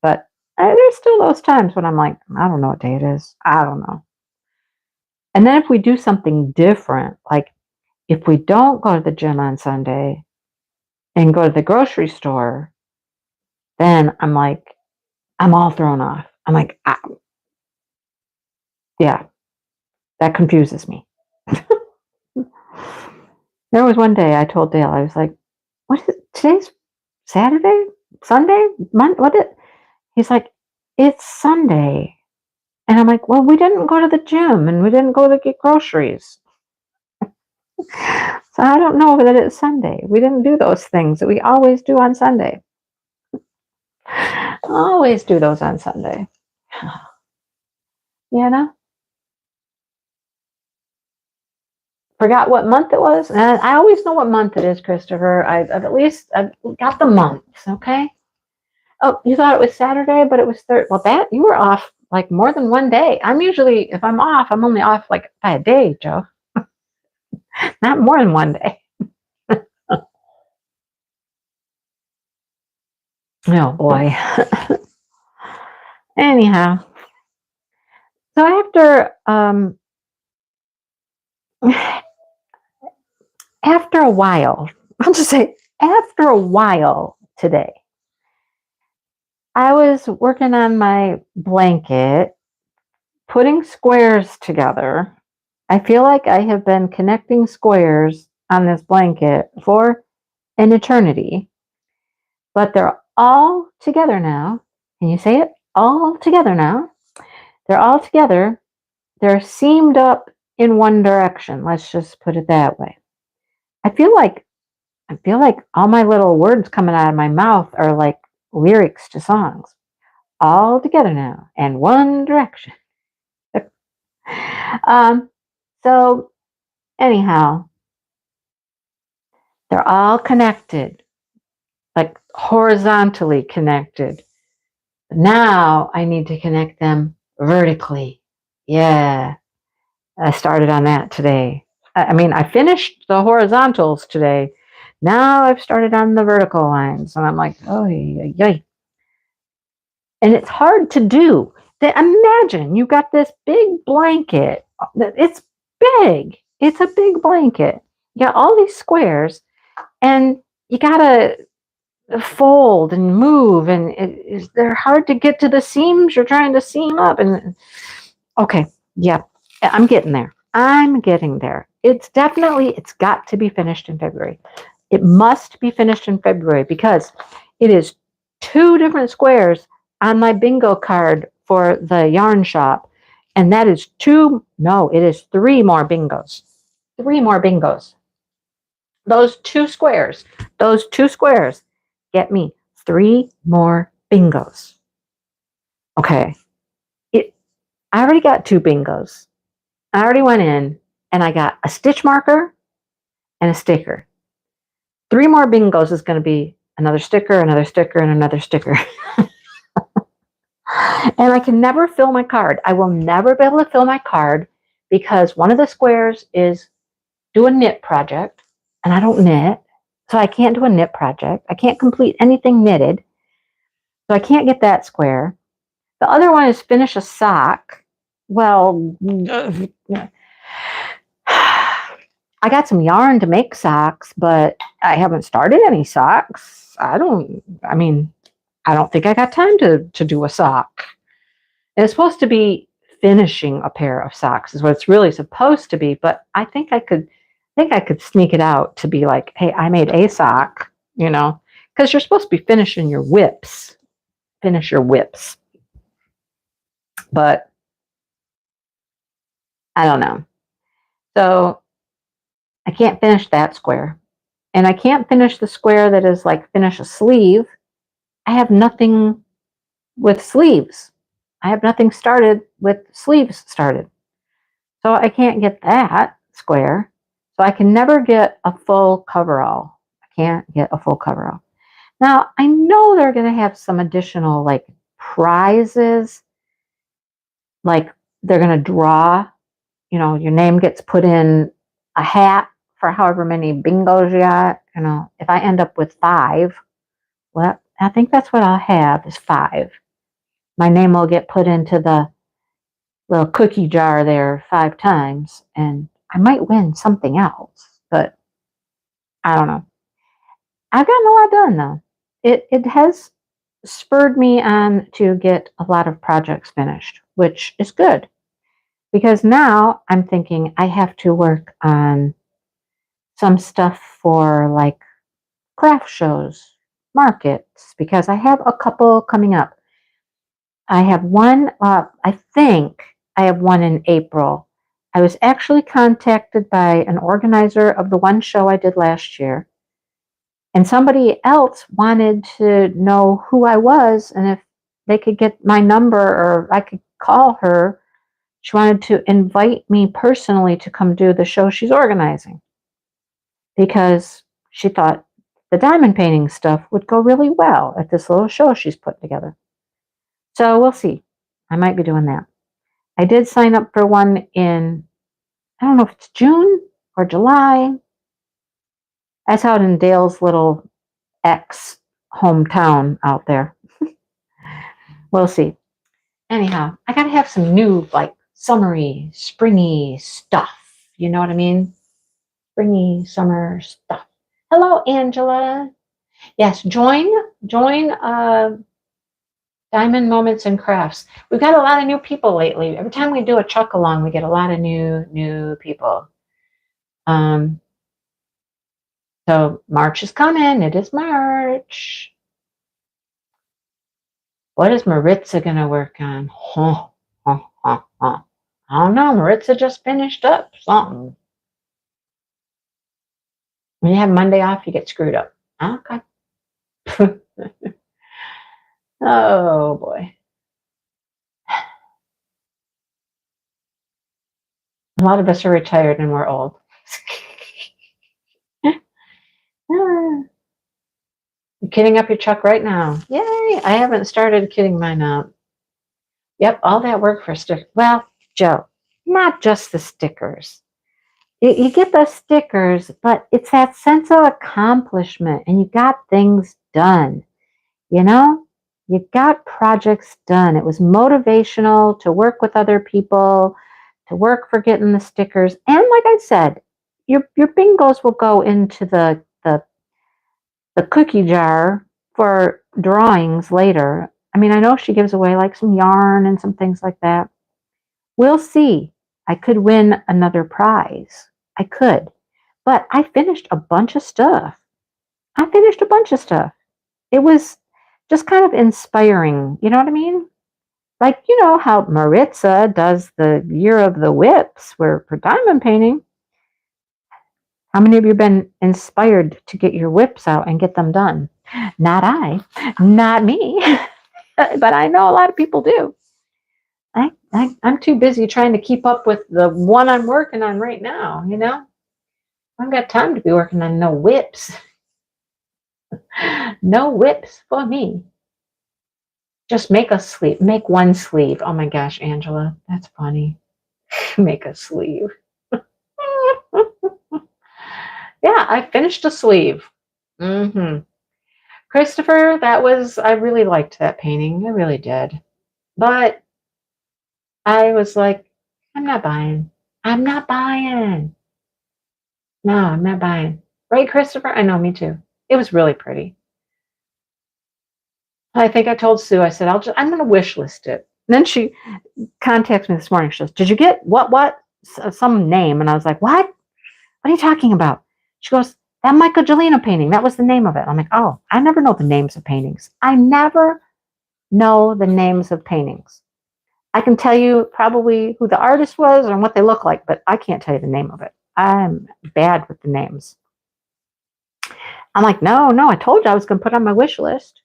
But there's still those times when I'm like, I don't know what day it is. I don't know. And then if we do something different, like if we don't go to the gym on Sunday and go to the grocery store, then I'm like, I'm all thrown off. I'm like, yeah, that confuses me. There was one day I told Dale, I was like, what is it? Today's Saturday? Sunday? Monday? What? He's like, it's Sunday. And I'm like, well, we didn't go to the gym and we didn't go to get groceries. So I don't know that it's Sunday. We didn't do those things that we always do on Sunday. Always do those on Sunday. You know? Forgot what month it was. And I always know what month it is, Christopher. I've got the months, okay? Oh, you thought it was Saturday, but it was third. Well, you were off like more than one day. I'm usually, if I'm off, I'm only off like by a day, Joe. Not more than one day. Oh boy. Anyhow, so after a while, I'll just say after a while today, I was working on my blanket, putting squares together. I feel like I have been connecting squares on this blanket for an eternity, but they're all together now. Can you say it? All together now. They're all together. They're seamed up in one direction. Let's just put it that way. I feel like all my little words coming out of my mouth are like lyrics to songs. All together now and one direction. um, so anyhow, they're all connected, like horizontally connected. Now I need to connect them vertically. Yeah, I started on that today. I mean, I finished the horizontals today. Now I've started on the vertical lines, and I'm like, oh, yay. And it's hard to do. Imagine you got this big blanket. It's big. It's a big blanket. You got all these squares, and you got to fold and move, and they're hard to get to the seams you're trying to seam up. And okay, yeah, I'm getting there. I'm getting there. It's got to be finished in February. It must be finished in February because it is 2 different squares on my bingo card for the yarn shop. And that is it is 3 more bingos. 3 more bingos. Those two squares get me 3 more bingos. Okay. I already got 2 bingos. I already went in and I got a stitch marker and a sticker. 3 more bingos is going to be another sticker, and another sticker. And I can never fill my card. I will never be able to fill my card because one of the squares is do a knit project, and I don't knit. So I can't do a knit project. I can't complete anything knitted. So I can't get that square. The other one is finish a sock. Well, I got some yarn to make socks, but I haven't started any socks. I don't think I got time to do a sock. And it's supposed to be finishing a pair of socks is what it's really supposed to be, but I think I could sneak it out to be like, hey, I made a sock, because you're supposed to be finishing your whips. Finish your whips. But I don't know. So I can't finish that square. And I can't finish the square that is like finish a sleeve. I have nothing with sleeves. I have nothing started with sleeves started. So I can't get that square. So I can never get a full coverall. I can't get a full coverall. Now, I know they're going to have some additional like prizes. Like they're going to draw, your name gets put in a hat for however many bingos you got. If I end up with 5, well, I think that's what I'll have is 5. My name will get put into the little cookie jar there 5 times, and I might win something else, but I don't know. I've gotten a lot done though. It has spurred me on to get a lot of projects finished, which is good because now I'm thinking I have to work on some stuff for like craft shows, markets, because I have a couple coming up. I have one, I think I have one in April. I was actually contacted by an organizer of the one show I did last year. And somebody else wanted to know who I was and if they could get my number or I could call her. She wanted to invite me personally to come do the show she's organizing because she thought the diamond painting stuff would go really well at this little show she's putting together. So we'll see. I might be doing that. I did sign up for one in, I don't know if it's June or July. That's out in Dale's little ex hometown out there. We'll see. Anyhow, I gotta have some new, like, summery, springy stuff. You know what I mean? Springy summer stuff. Hello, Angela. Yes, join Diamond Moments and Crafts. We've got a lot of new people lately. Every time we do a chuck along, we get a lot of new people. So March is coming. It is March. What is Maritza gonna work on? I don't know. Maritza just finished up something. When you have Monday off, you get screwed up. Okay. Oh boy. A lot of us are retired and we're old. You're kitting up your chuck right now. Yay! I haven't started kitting mine up. Yep, all that work for stickers. Well, Joe, not just the stickers. You get the stickers, but it's that sense of accomplishment and you got things done. You got projects done. It was motivational to work with other people, to work for getting the stickers. And like I said, your bingos will go into the cookie jar for drawings later. I mean, I know she gives away like some yarn and some things like that. We'll see. I could win another prize. I could. But I finished a bunch of stuff. It was just kind of inspiring. You know what I mean? Like, you know how Maritza does the Year of the Whips for diamond painting. How many of you have been inspired to get your whips out and get them done? Not I, not me, but I know a lot of people do. I'm too busy trying to keep up with the one I'm working on right now, I haven't got time to be working on no whips. No whips for me. Just make a sleeve. Make one sleeve. Oh my gosh, Angela, that's funny. Make a sleeve. Yeah, I finished a sleeve. Christopher, I really liked that painting. I really did. But I was like, I'm not buying. I'm not buying. No, I'm not buying. Right, Christopher? I know, me too. It was really pretty. I think I told Sue, I said, I'm going to wish list it. And then she contacts me this morning. She goes, did you get what? Some name. And I was like, what? What are you talking about? She goes, that Michelangelo painting. That was the name of it. I'm like, oh, I never know the names of paintings. I never know the names of paintings. I can tell you probably who the artist was and what they look like, but I can't tell you the name of it. I'm bad with the names. I'm like, no, I told you I was going to put on my wish list.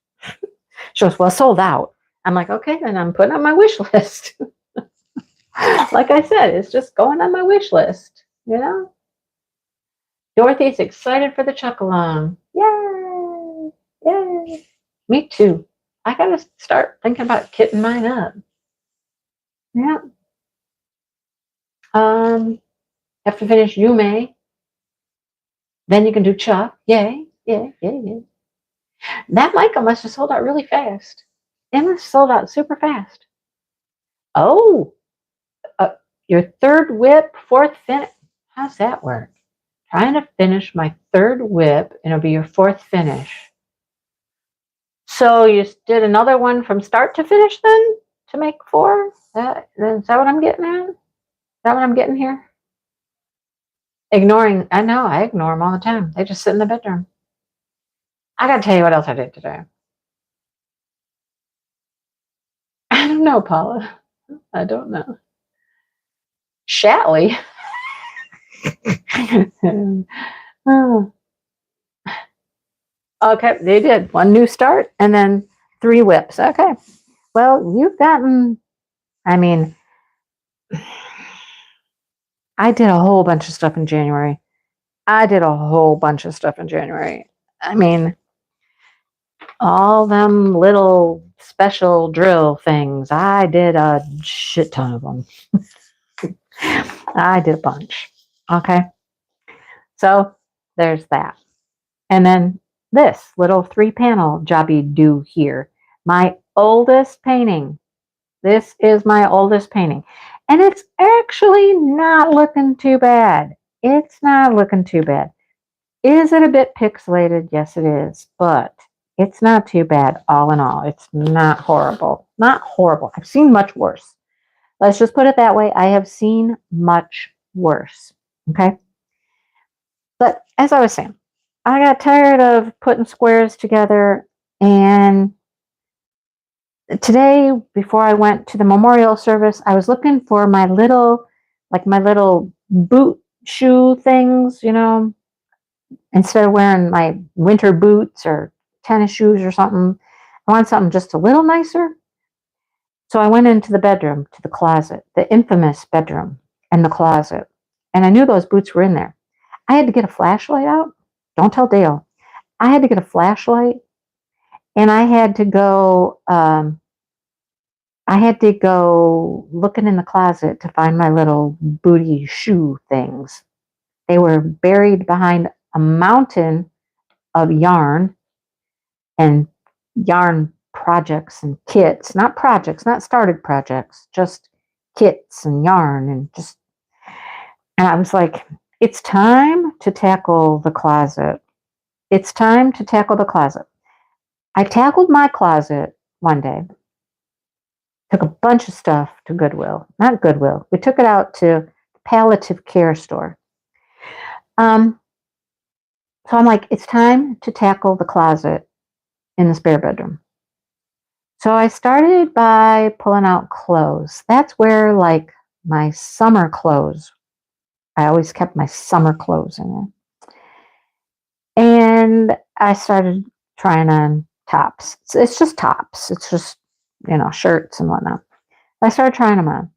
She goes, well, sold out. I'm like, okay, then I'm putting on my wish list. Like I said, it's just going on my wish list, Dorothy's excited for the chuck-along. Yay! Yay! Me too. I got to start thinking about kitting mine up. Yeah. Have to finish Yume. Then you can do chalk. Yay, yay, yay, yay. That mica must have sold out really fast. It must have sold out super fast. Oh, uh, your third whip, fourth finish. How's that work? Trying to finish my third whip, and it'll be your fourth finish. So you did another one from start to finish then to make 4? Is that what I'm getting at? Is that what I'm getting here? Ignoring, I know, I ignore them all the time. They just sit in the bedroom. I gotta tell you what else I did today. I don't know, Paula. I don't know. Shatley. Oh. Okay, they did. One new start and then 3 whips. Okay. Well, you've gotten, I mean, I did a whole bunch of stuff in January. I mean, all them little special drill things. I did a shit ton of them. I did a bunch. Okay. So there's that. And then this little 3-panel jobby do here. My oldest painting. This is my oldest painting. And it's actually not looking too bad. It's not looking too bad. Is it a bit pixelated? Yes, it is. But it's not too bad all in all. It's not horrible. Not horrible. I've seen much worse. Let's just put it that way. I have seen much worse. Okay. But as I was saying, I got tired of putting squares together. And today, before I went to the memorial service, I was looking for my little boot shoe things, instead of wearing my winter boots or tennis shoes or something. I wanted something just a little nicer. So I went into the bedroom, to the closet, the infamous bedroom and the closet. And I knew those boots were in there. I had to get a flashlight out. Don't tell Dale. I had to get a flashlight and I had to go looking in the closet to find my little booty shoe things. They were buried behind a mountain of yarn and yarn projects and kits, not projects, not started projects, just kits and yarn and I was like, it's time to tackle the closet. It's time to tackle the closet. I tackled my closet one day, took a bunch of stuff to Goodwill, not Goodwill. We took it out to palliative care store. So I'm like, it's time to tackle the closet in the spare bedroom. So I started by pulling out clothes. That's where like my summer clothes, I always kept my summer clothes in it. And I started trying on tops. It's just tops. It's just, shirts and whatnot. I started trying them on.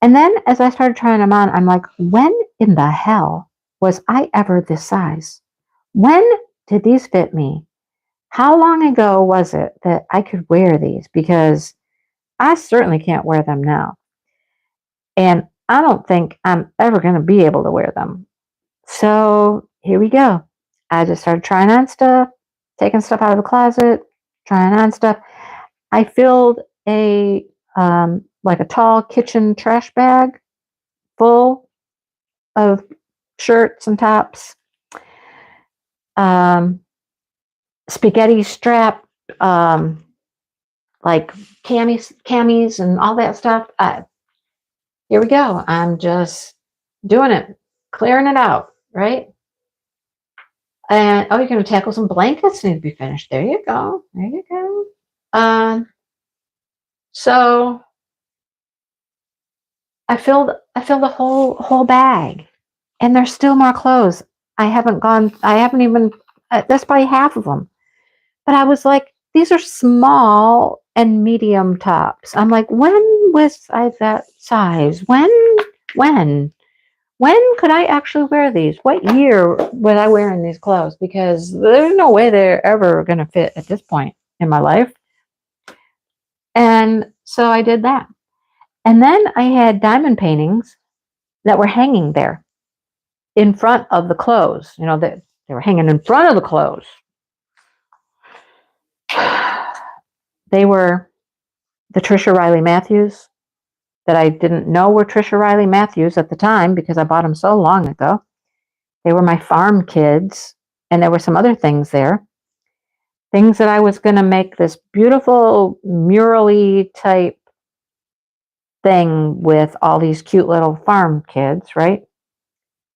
And then as I started trying them on, I'm like, when in the hell was I ever this size? When did these fit me? How long ago was it that I could wear these? Because I certainly can't wear them now. And I don't think I'm ever going to be able to wear them. So here we go. I just started trying on stuff, taking stuff out of the closet, trying on stuff. I filled a tall kitchen trash bag full of shirts and tops, spaghetti strap, like camis and all that stuff. Here we go. I'm just doing it, clearing it out, right? And you're going to tackle some blankets need to be finished. There you go. There you go. So I filled the whole bag, and there's still more clothes. I haven't even. That's probably half of them. But I was like, these are small and medium tops. I'm like, when was I that size? When could I actually wear these? What year was I wearing these clothes? Because there's no way they're ever going to fit at this point in my life. And so I did that. And then I had diamond paintings that were hanging there in front of the clothes. They were hanging in front of the clothes. They were the Trisha Riley Matthews that I didn't know were Trisha Riley Matthews at the time because I bought them so long ago. They were my farm kids, and there were some other things there. Things that I was going to make this beautiful murally type thing with all these cute little farm kids, right?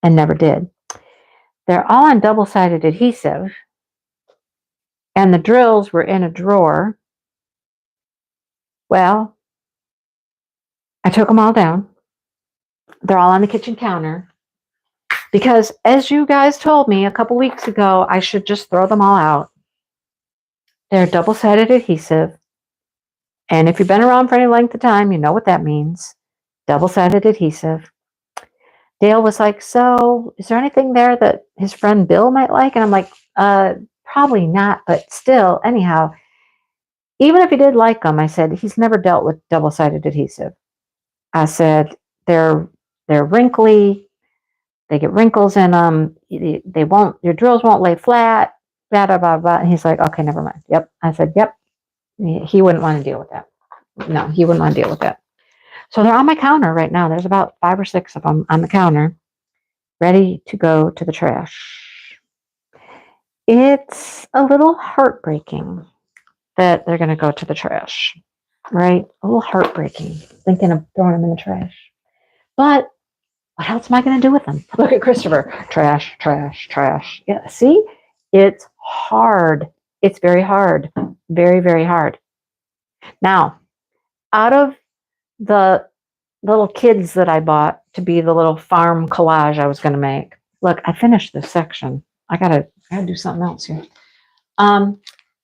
And never did. They're all on double-sided adhesive, and the drills were in a drawer. Well, I took them all down. They're all on the kitchen counter because, as you guys told me a couple weeks ago, I should just throw them all out. They're double-sided adhesive, and if you've been around for any length of time, you know what that means. Double-sided adhesive. Dale was like, so is there anything there that his friend Bill might like? And I'm like, probably not, but still, anyhow, even if he did like them, I said, he's never dealt with double-sided adhesive. I said, they're wrinkly. They get wrinkles in them. Your drills won't lay flat, blah, blah, blah, blah. And he's like, okay, never mind. Yep. I said, yep. He wouldn't want to deal with that. No, he wouldn't want to deal with that. So they're on my counter right now. There's about 5 or 6 of them on the counter, ready to go to the trash. It's a little heartbreaking that they're going to go to the trash, right? A little heartbreaking, thinking of throwing them in the trash. But what else am I going to do with them? Look at Christopher. Trash, trash, trash. Yeah, see? It's hard. It's very hard. Very, very hard. Now, out of the little kids that I bought to be the little farm collage I was going to make. Look, I finished this section. I gotta do something else here.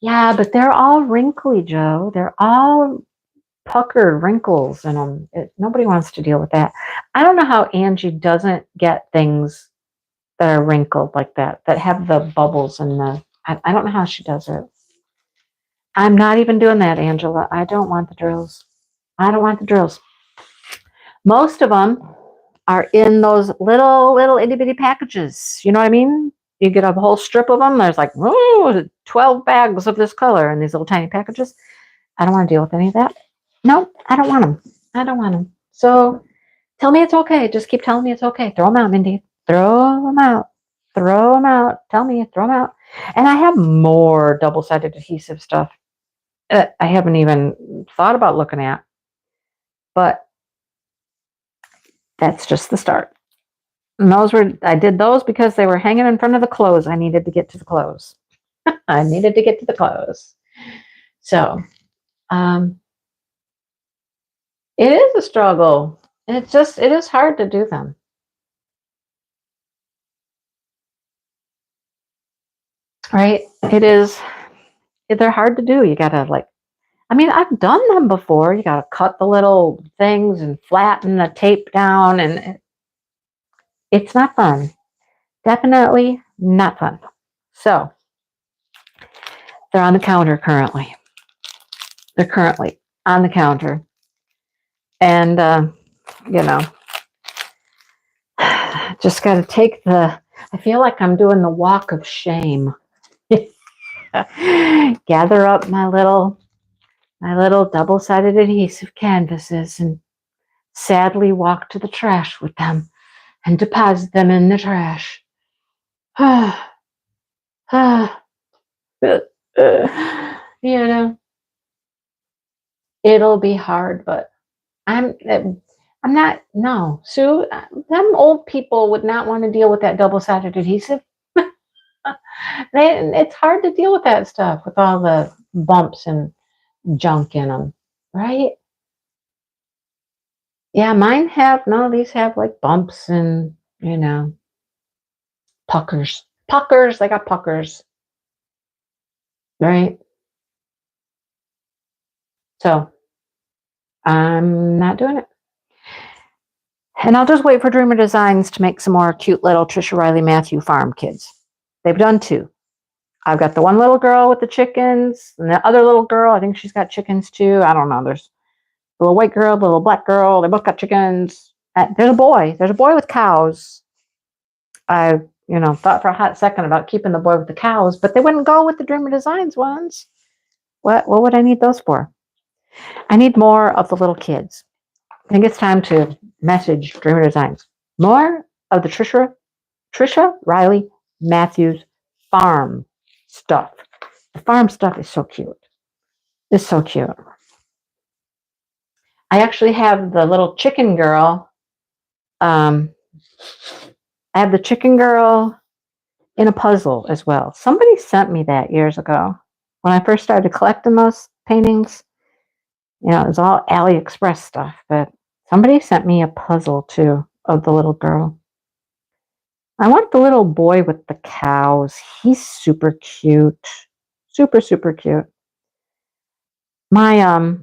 Yeah, but they're all wrinkly, Joe. They're all puckered wrinkles in them. Nobody wants to deal with that. I don't know how Angie doesn't get things that are wrinkled like that have the bubbles and I don't know how she does it. I'm not even doing that, Angela. I don't want the drills. I don't want the drills. Most of them are in those little itty bitty packages. You know what I mean? You get a whole strip of them. There's like 12 bags of this color in these little tiny packages. I don't want to deal with any of that. No, I don't want them. I don't want them. So tell me it's okay. Just keep telling me it's okay. Throw them out, Mindy. Throw them out. Throw them out. Tell me, throw them out. And I have more double-sided adhesive stuff I haven't even thought about looking at. But that's just the start. And I did those because they were hanging in front of the clothes. I needed to get to the clothes. I needed to get to the clothes. So, it is a struggle. It is hard to do them. Right? It is. They're hard to do. You gotta I've done them before. You gotta cut the little things and flatten the tape down, and it's not fun. Definitely not fun. So they're on the counter currently. They're currently on the counter. And, just got to take I feel like I'm doing the walk of shame. Gather up my little double-sided adhesive canvases and sadly walk to the trash with them and deposit them in the trash. It'll be hard, but I'm not, no, Sue, them old people would not want to deal with that double-sided adhesive. It's hard to deal with that stuff with all the bumps and junk in them, right? Yeah, none of these have like bumps and, puckers. They got puckers, right? So I'm not doing it. And I'll just wait for Dreamer Designs to make some more cute little Trisha Riley Matthew farm kids. They've done 2. I've got the one little girl with the chickens, and the other little girl, I think she's got chickens too. I don't know. There's the little white girl, the little black girl. They both got chickens. There's a boy. There's a boy with cows. I, thought for a hot second about keeping the boy with the cows, but they wouldn't go with the Dreamer Designs ones. What would I need those for? I need more of the little kids. I think it's time to message Dreamer Designs. More of the Trisha Riley Matthews farm stuff. The farm stuff is so cute. It's so cute. I actually have the little chicken girl. I have the chicken girl in a puzzle as well. Somebody sent me that years ago when I first started collecting those paintings. It was all AliExpress stuff, but somebody sent me a puzzle too of the little girl. I want the little boy with the cows. He's super cute. Super, super cute. My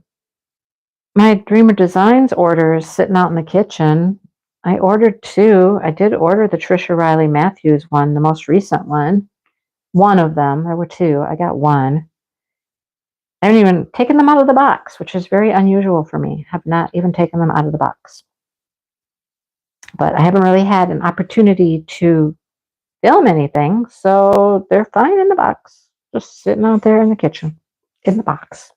Dreamer Designs order is sitting out in the kitchen. I ordered 2. I did order the Trisha Riley Matthews one, the most recent one. One of them. There were 2. I got 1. I haven't even taken them out of the box, which is very unusual for me. Have not even taken them out of the box. But I haven't really had an opportunity to film anything, so they're fine in the box. Just sitting out there in the kitchen, in the box.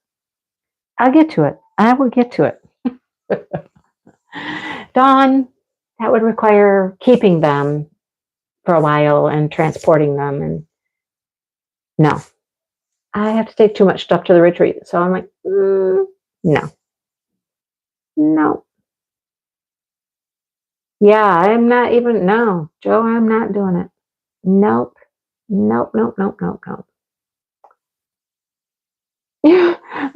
I'll get to it. I will get to it. Dawn, that would require keeping them for a while and transporting them. And no, I have to take too much stuff to the retreat. So I'm like, no. Yeah, I'm not even, no, Joe, I'm not doing it. Nope.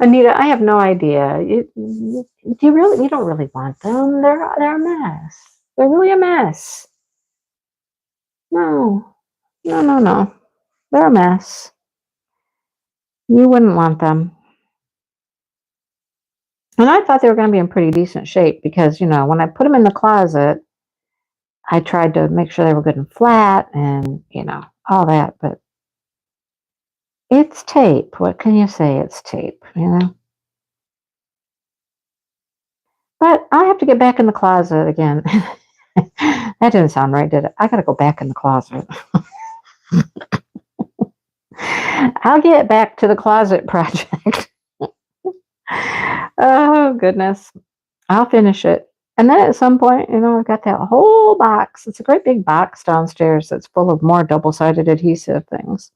Anita, I have no idea. You don't really want them. They're a mess. They're really a mess. No. They're a mess. You wouldn't want them. And I thought they were going to be in pretty decent shape because, when I put them in the closet, I tried to make sure they were good and flat and, all that. But it's tape. What can you say? It's tape, But I have to get back in the closet again. That didn't sound right, did it? I got to go back in the closet. I'll get back to the closet project. Oh, goodness. I'll finish it. And then at some point, I've got that whole box. It's a great big box downstairs that's full of more double-sided adhesive things.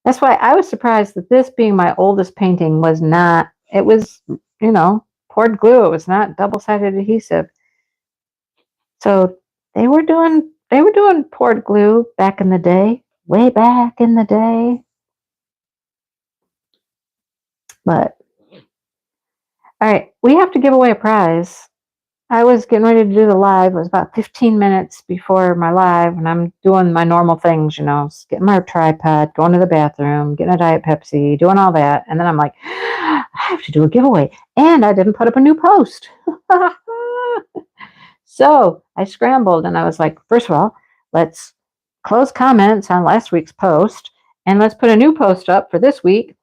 That's why I was surprised that this being my oldest painting was not, it was, poured glue. It was not double-sided adhesive. So they were doing poured glue back in the day, way back in the day. But all right, we have to give away a prize. I was getting ready to do the live. It was about 15 minutes before my live, and I'm doing my normal things, getting my tripod, going to the bathroom, getting a Diet Pepsi, doing all that. And then I'm like, I have to do a giveaway. And I didn't put up a new post. So I scrambled, and I was like, first of all, let's close comments on last week's post, and let's put a new post up for this week.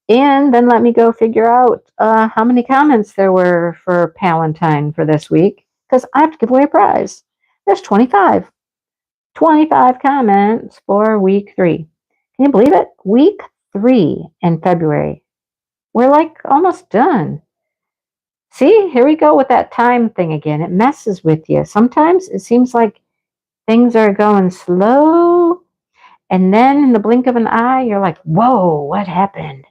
And then let me go figure out how many comments there were for Palentine for this week, because I have to give away a prize. There's 25. 25 comments for week 3. Can you believe it? Week 3 in February. We're like almost done. See, here we go with that time thing again. It messes with you. Sometimes it seems like things are going slow, and then in the blink of an eye, you're like, whoa, what happened?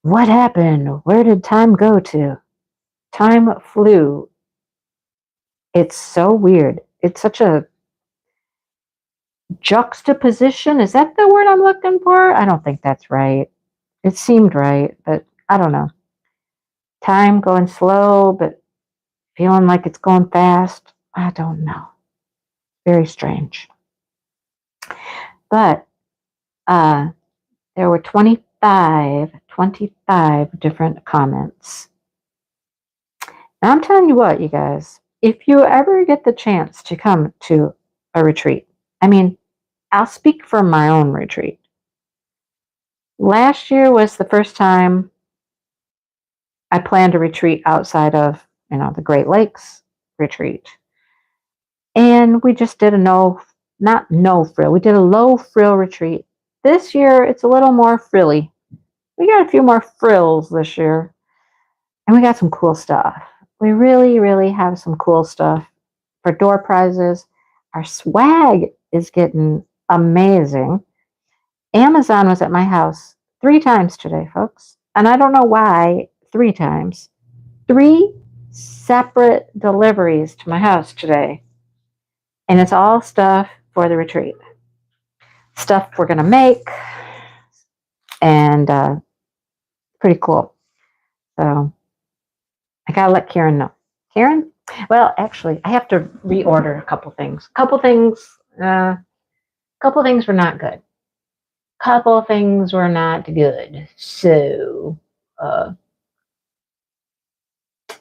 What happened? Where did time go to? Time flew. It's so weird. It's such a juxtaposition. Is that the word I'm looking for? I don't think that's right. It seemed right, but I don't know. Time going slow, but feeling like it's going fast. I don't know. Very strange. But there were 25 different comments. And I'm telling you what, you guys, if you ever get the chance to come to a retreat, I'll speak for my own retreat. Last year was the first time I planned a retreat outside of, the Great Lakes retreat. And we just did a no not no frill. We did a low frill retreat. This year, it's a little more frilly. We got a few more frills this year. And we got some cool stuff. We really, really have some cool stuff for door prizes. Our swag is getting amazing. Amazon was at my house 3 times today, folks. And I don't know why 3 times. 3 separate deliveries to my house today. And it's all stuff for the retreat. Stuff we're going to make. And pretty cool. So I got to let Karen know. Karen? Well, actually, I have to reorder a couple things. Couple things were not good. Couple things were not good. So,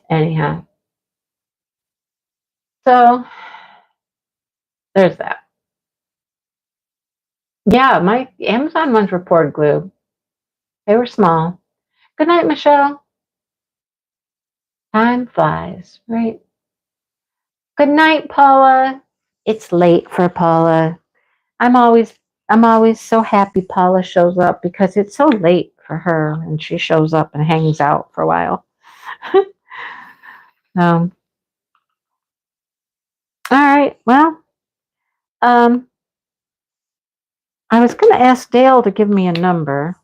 anyhow. So, there's that. Yeah, my Amazon ones were poured glue. They were small. Good night, Michelle. Time flies, right? Good night, Paula. It's late for Paula. I'm always so happy Paula shows up because it's so late for her and she shows up and hangs out for a while. All right. Well, I was going to ask Dale to give me a number.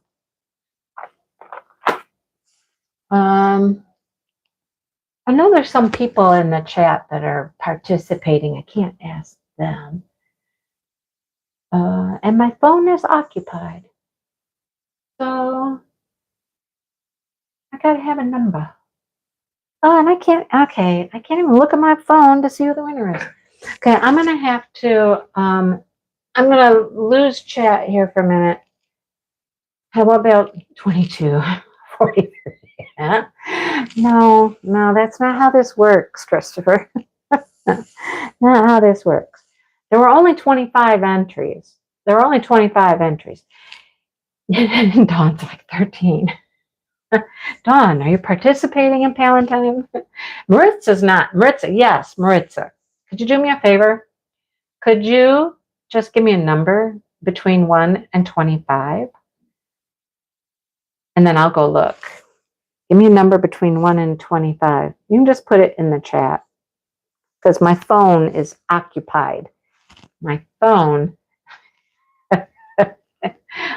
I know there's some people in the chat that are participating. I can't ask them. And my phone is occupied. So I got to have a number. Oh, and I can't even look at my phone to see who the winner is. Okay, I'm going to have to, I'm going to lose chat here for a minute. How about 22, 43? Yeah. No, that's not how this works, Christopher. Not how this works. There were only 25 entries. Dawn's like 13. Dawn, are you participating in Palantine? Maritza's not. Yes, Maritza. Could you do me a favor? Could you just give me a number between 1 and 25? And then I'll go look. Give me a number between 1 and 25. You can just put it in the chat because my phone is occupied. My phone.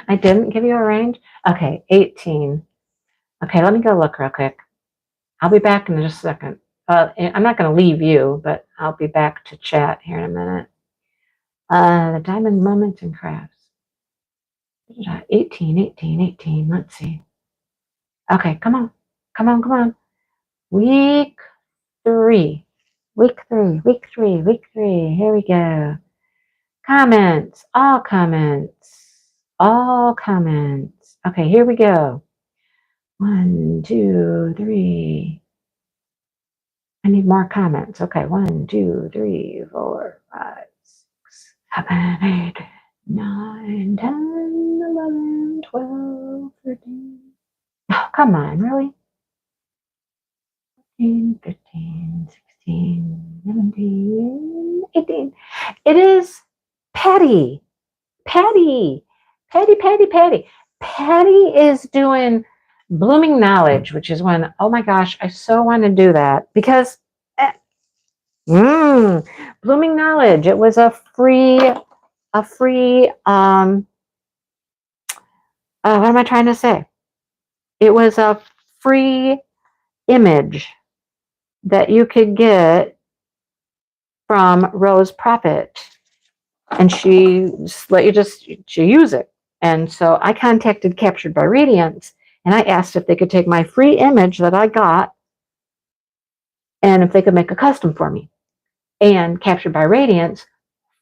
I didn't give you a range? Okay, 18. Okay, let me go look real quick. I'll be back in just a second. I'm not going to leave you, but I'll be back to chat here in a minute. The Diamond Moments and Krafts. 18. Let's see. Okay, come on. Week 3. Here we go. Comments. All comments. Okay, here we go. 1, 2, 3. I need more comments. Okay, 1, 2, 3, 4, 5, 6, 7, 8, 9, 10, 11, 12, 13. Oh, come on, really? 14, 15, 16, 17, 18. It is Patty. Patty is doing Blooming Knowledge, which is when, oh my gosh, I so want to do that because Blooming Knowledge, it was a free, what am I trying to say? It was a free image that you could get from Rose Prophet, and she let you use it. And so I contacted Captured by Radiance, and I asked if they could take my free image that I got and if they could make a custom for me. And Captured by Radiance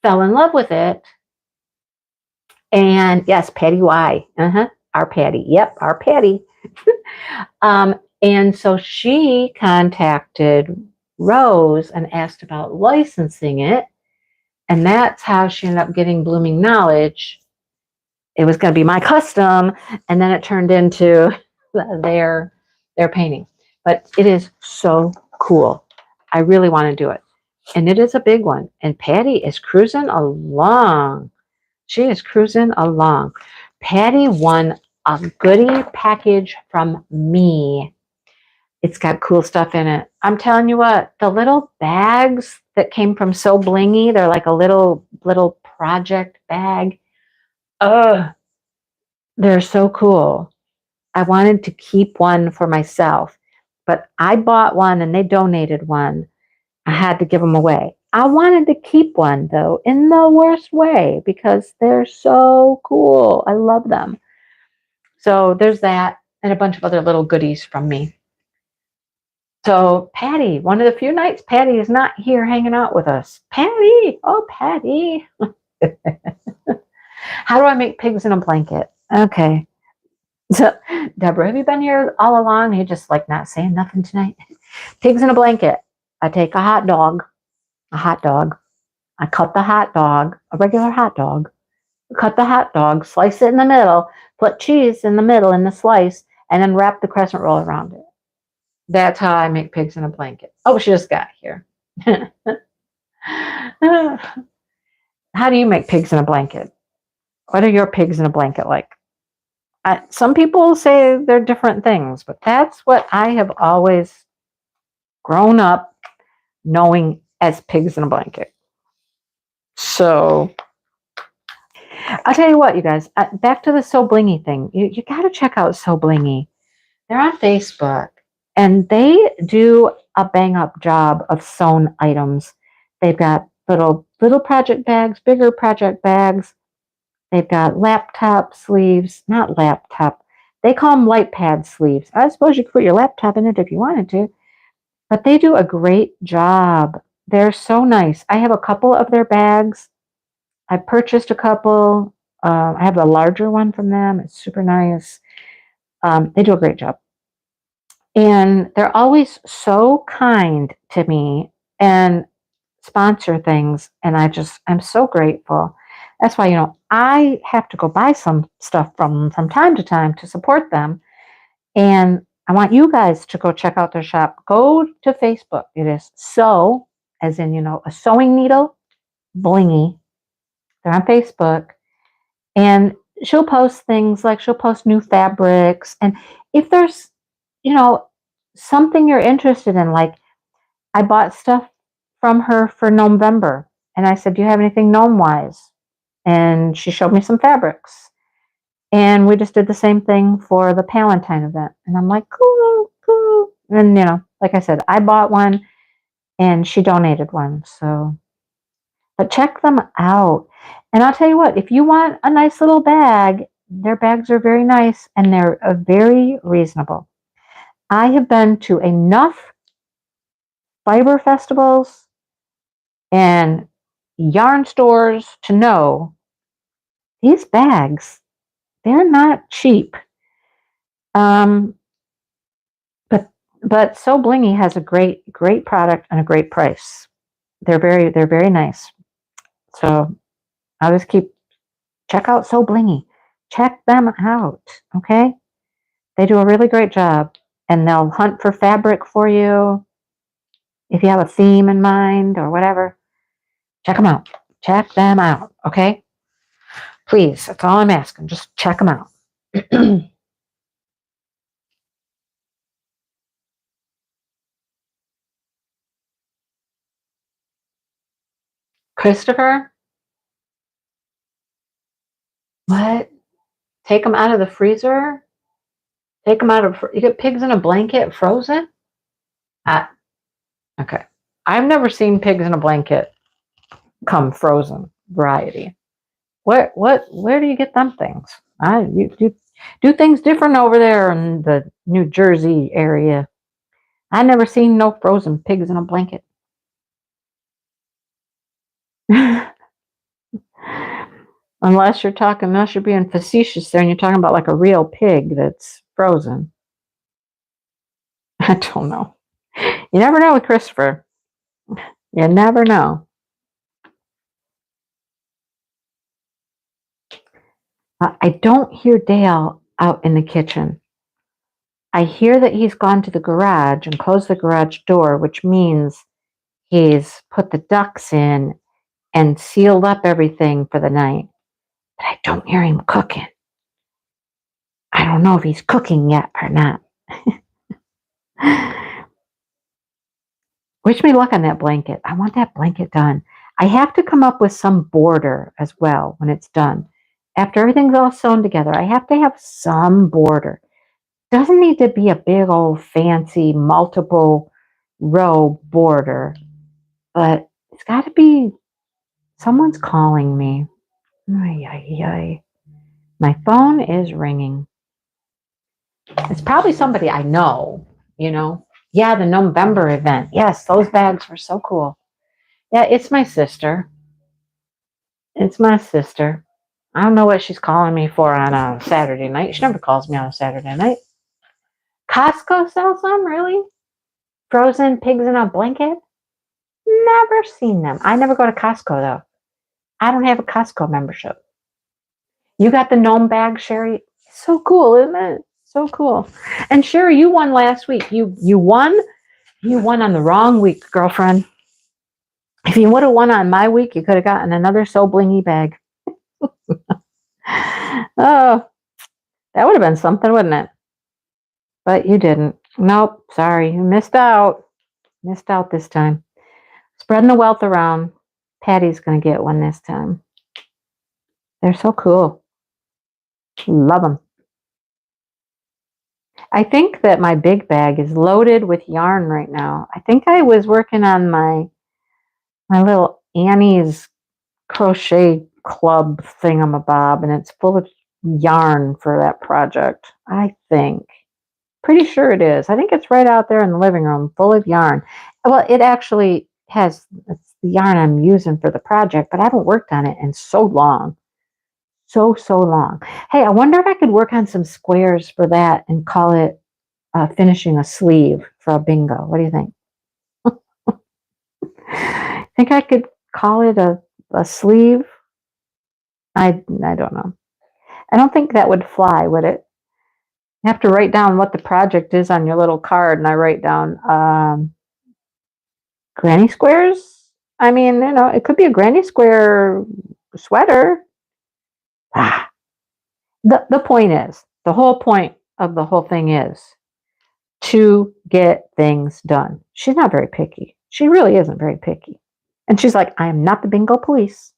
fell in love with it. And yes, Patty Y. Our Patty. Yep, our Patty. And so she contacted Rose and asked about licensing it. And that's how she ended up getting Blooming Knowledge. It was going to be my custom, and then it turned into their painting. But it is so cool. I really want to do it. And it is a big one. And Patty is cruising along. She is cruising along. Patty won a goodie package from me. It's got cool stuff in it. I'm telling you what, the little bags that came from So Blingy, they're like a little project bag. Ugh, they're so cool. I wanted to keep one for myself, but I bought one and they donated one. I had to give them away. I wanted to keep one though, in the worst way, because they're so cool. I love them. So there's that and a bunch of other little goodies from me. So Patty, one of the few nights Patty is not here hanging out with us. Patty, oh Patty. How do I make pigs in a blanket? Okay. So Deborah, have you been here all along? You're just like not saying nothing tonight. Pigs in a blanket. I take a hot dog. I cut the hot dog, a regular hot dog. Cut the hot dog, slice it in the middle, put cheese in the middle in the slice, and then wrap the crescent roll around it. That's how I make pigs in a blanket. Oh, she just got here. How do you make pigs in a blanket? What are your pigs in a blanket like? Some people say they're different things, but that's what I have always grown up knowing as pigs in a blanket. So I'll tell you what, you guys, back to the So Blingy thing. You got to check out So Blingy. They're on Facebook and they do a bang up job of sewn items. They've got little project bags, bigger project bags. They've got laptop sleeves, not laptop. They call them light pad sleeves. I suppose you could put your laptop in it if you wanted to, but they do a great job. They're so nice. I have a couple of their bags. I purchased a couple. I have a larger one from them. It's super nice. They do a great job. And they're always so kind to me and sponsor things. And I'm so grateful. That's why, I have to go buy some stuff from them from time to time to support them. And I want you guys to go check out their shop. Go to Facebook. It is sew, as in, a sewing needle, blingy. They're on Facebook. And she'll post things like she'll post new fabrics. And if there's, something you're interested in, like I bought stuff from her for November. And I said, do you have anything gnome wise? And she showed me some fabrics. And we just did the same thing for the Palentine event. And I'm like, cool, cool. And, like I said, I bought one and she donated one. So, but check them out. And I'll tell you what, if you want a nice little bag, their bags are very nice and they're very reasonable. I have been to enough fiber festivals and yarn stores to know these bags, they're not cheap. But So Blingy has a great product and a great price. They're very nice. So I'll just check out So Blingy. Check them out, okay? They do a really great job, and they'll hunt for fabric for you if you have a theme in mind or whatever. Check them out. Check them out, okay? Please, that's all I'm asking. Just check them out. Christopher, what? Take them out of the freezer? Take them out of, you get pigs in a blanket frozen? Okay. I've never seen pigs in a blanket come frozen variety. Where do you get them things? You do things different over there in the New Jersey area. I never seen no frozen pigs in a blanket. Unless you're being facetious there and you're talking about like a real pig that's frozen. I don't know. You never know with Christopher. You never know. I don't hear Dale out in the kitchen. I hear that he's gone to the garage and closed the garage door, which means He's put the ducks in and sealed up everything for the night. But I don't hear him cooking. I don't know if he's cooking yet or not. Wish me luck on that blanket. I want that blanket done. I have to come up with some border as well when it's done. After everything's all sewn together, I have to have some border. Doesn't need to be a big old fancy multiple row border, but it's got to be. Someone's calling me. Ay, ay, ay. My phone is ringing. It's probably somebody I know, you know. Yeah, the November event. Yes, those bags were so cool. Yeah, it's my sister. It's my sister. I don't know what she's calling me for on a Saturday night. She never calls me on a Saturday night. Costco sells them, really? Frozen pigs in a blanket? Never seen them. I never go to Costco, though. I don't have a Costco membership. You got the gnome bag, Sherry? So cool, isn't it? So cool. And Sherry, you won last week. You won? You won on the wrong week, girlfriend. If you would have won on my week, you could have gotten another So Blingy bag. Oh, that would have been something, wouldn't it? But you didn't. Nope, sorry. You missed out. Missed out this time. Spreading the wealth around. Patty's going to get one this time. They're so cool. Love them. I think that my big bag is loaded with yarn right now. I think I was working on my little Annie's crochet club thingamabob, and it's full of yarn for that project. I think. Pretty sure it is. I think it's right out there in the living room, full of yarn. Well, it actually has, it's the yarn I'm using for the project, but I haven't worked on it in so long. So long. Hey, I wonder if I could work on some squares for that and call it finishing a sleeve for a bingo. What do you think? Think I could call it a sleeve? I don't know. I don't think that would fly, would it? You have to write down what the project is on your little card, and I write down granny squares. I mean, you know, it could be a granny square sweater. The point is, the whole point of the whole thing is to get things done. She's not very picky. She really isn't very picky. And she's like, I am not the bingo police.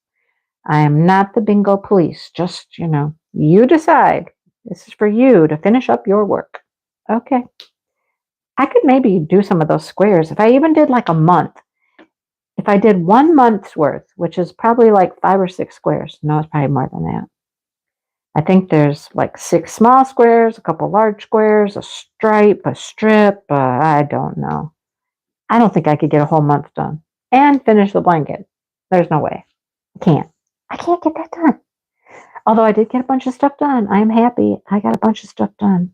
I am not the bingo police. Just, you know, you decide. This is for you to finish up your work. Okay. I could maybe do some of those squares. If I even did like a month, if I did 1 month's worth, which is probably like 5 or 6 squares. No, it's probably more than that. I think there's like 6 small squares, a couple large squares, a stripe, a strip. I don't know. I don't think I could get a whole month done and finish the blanket. There's no way. I can't get that done. Although I did get a bunch of stuff done. I'm happy. I got a bunch of stuff done.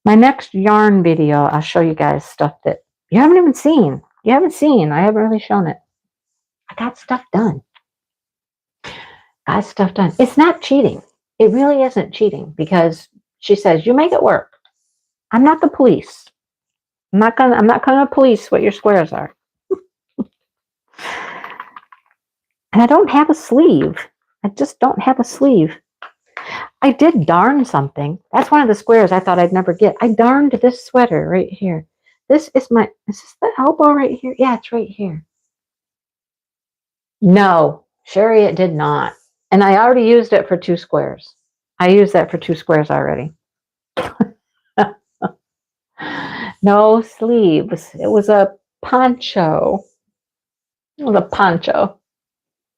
My next yarn video, I'll show you guys stuff that you haven't even seen. I haven't really shown it. I got stuff done. It's not cheating. It really isn't cheating because she says, you make it work. I'm not the police. I'm not gonna police what your squares are. And I don't have a sleeve. I just don't have a sleeve. I did darn something. That's one of the squares I thought I'd never get. I darned this sweater right here. Is this the elbow right here? Yeah, it's right here. No, Sherry, it did not. And I already used it for 2 squares. I used that for 2 squares already. No sleeves. It was a poncho.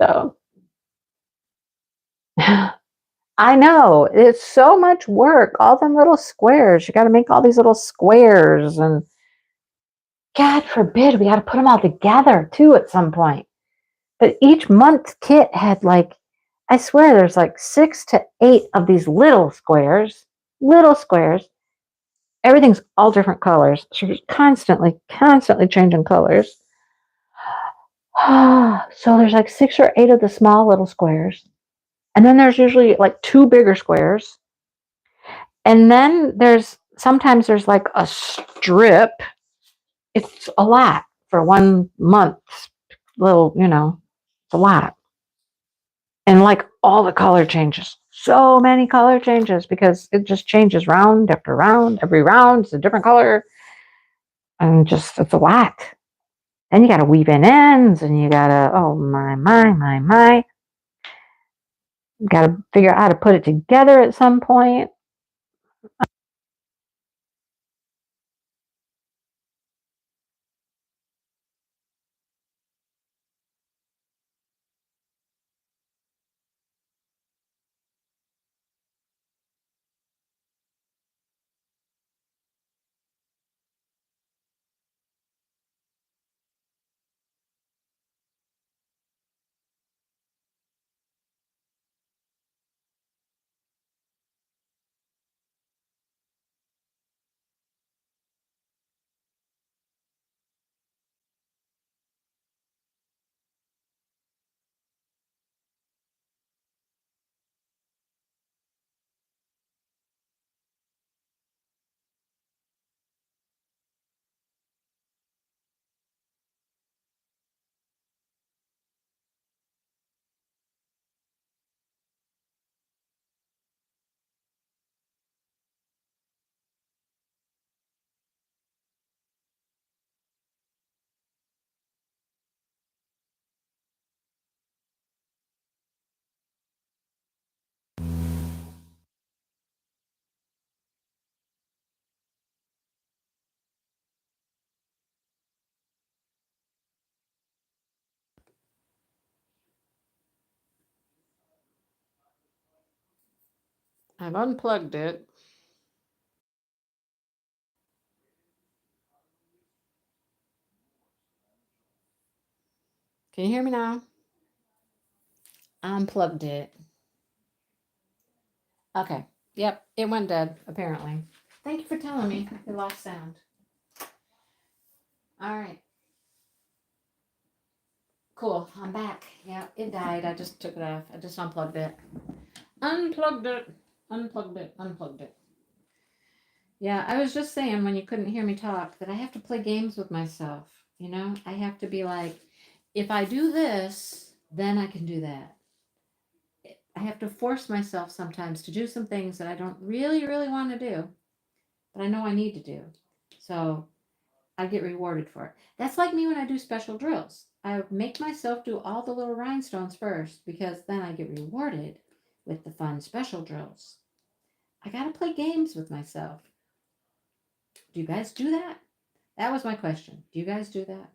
So I know. It's so much work. All them little squares. You got to make all these little squares. And God forbid, we got to put them all together too at some point. But each month's kit had like, I swear there's like 6 to 8 of these little squares. Everything's all different colors. So you're constantly changing colors. So there's like 6 or 8 of the small little squares. And then there's usually like 2 bigger squares. And then sometimes there's like a strip. It's a lot. for 1 month. Little, it's a lot. And like all the color changes, so many color changes because it just changes round after round. Every round is a different color. And just, it's a lot. Then you got to weave in ends and you got to, oh my. Got to figure out how to put it together at some point. I've unplugged it. Can you hear me now? I unplugged it. Okay. Yep, it went dead, apparently. Thank you for telling me it lost sound. All right. Cool. I'm back. Yeah, it died. I just took it off. I just unplugged it. Unplugged it. Unplugged it. Unplugged it. Yeah, I was just saying when you couldn't hear me talk that I have to play games with myself. I have to be like, if I do this, then I can do that. I have to force myself sometimes to do some things that I don't really, really want to do, but I know I need to do. So I get rewarded for it. That's like me when I do special drills. I make myself do all the little rhinestones first because then I get rewarded with the fun special drills. I got to play games with myself. Do you guys do that? That was my question. Do you guys do that?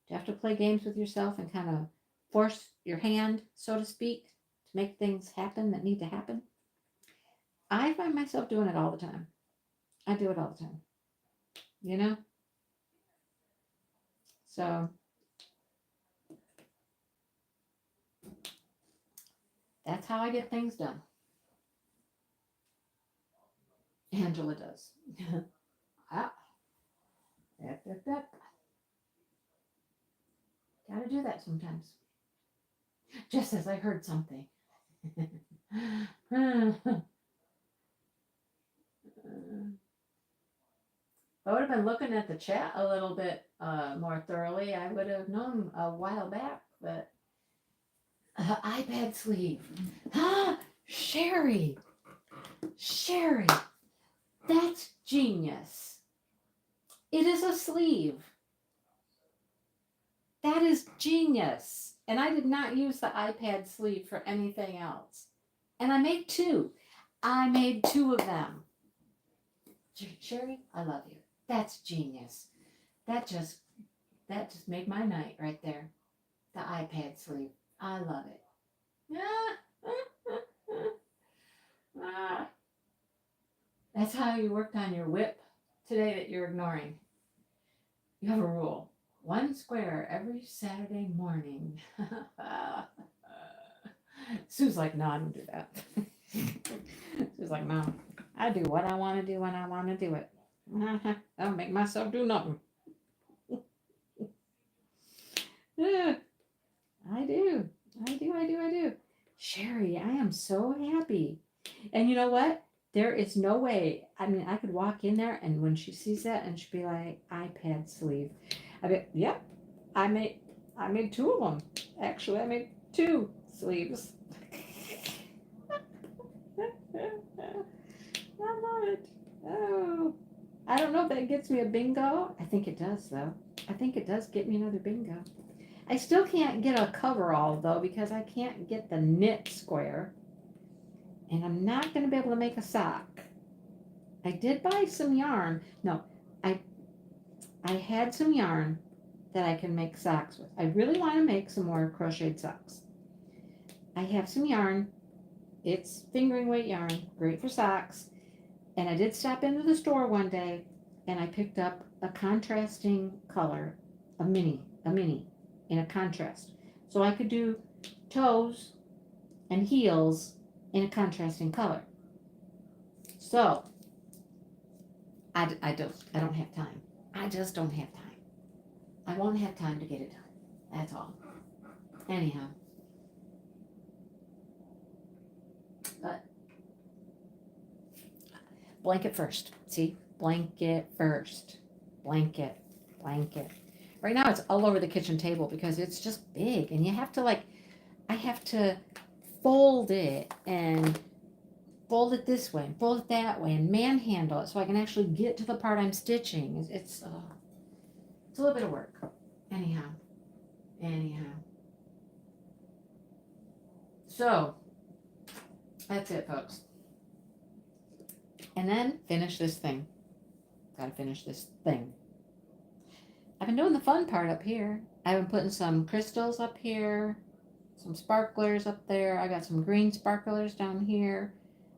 Do you have to play games with yourself and kind of force your hand, so to speak, to make things happen that need to happen? I find myself doing it all the time. I do it all the time, you know? So that's how I get things done. Angela does. Ah, yep, yep, yep. Gotta do that sometimes. Just as I heard something. If I would have been looking at the chat a little bit more thoroughly, I would have known a while back. But iPad sleeve. Sherry, Sherry, that's genius. It is a sleeve. That is genius. And I did not use the iPad sleeve for anything else. And I made two. I made two of them. Sherry, I love you. That's genius. That just made my night right there. The iPad sleeve. I love it. That's how you worked on your whip today that you're ignoring. You have a rule. 1 square every Saturday morning. Sue's like, no, I don't do that. Sue's like, no, I do what I want to do when I want to do it. I don't make myself do nothing. Yeah, I do. I do. Sherry, I am so happy. And you know what? There is no way. I mean, I could walk in there, and when she sees that, and she'd be like, "iPad sleeve." I mean, yep. I made I made two of them. Actually, I made two sleeves. I love it. Oh, I don't know if that gets me a bingo. I think it does, though. I think it does get me another bingo. I still can't get a coverall, though, because I can't get the knit square. And I'm not going to be able to make a sock. I did buy some yarn. No, I I had some yarn that I can make socks with. I really want to make some more crocheted socks. I have some yarn. It's fingering weight yarn, great for socks. And I did stop into the store one day and I picked up a contrasting color, a mini in a contrast. So I could do toes and heels in a contrasting color. So I don't have time. I just don't have time. I won't have time to get it done. That's all. Anyhow. But blanket first. See? Blanket first. Blanket. Blanket. Right now it's all over the kitchen table because it's just big and you have to I have to fold it and fold it this way and fold it that way and manhandle it so I can actually get to the part I'm stitching. It's a little bit of work. Anyhow. So that's it, folks. And then finish this thing. Gotta finish this thing. I've been doing the fun part up here. I've been putting some crystals up here, some sparklers up there. I got some green sparklers down here.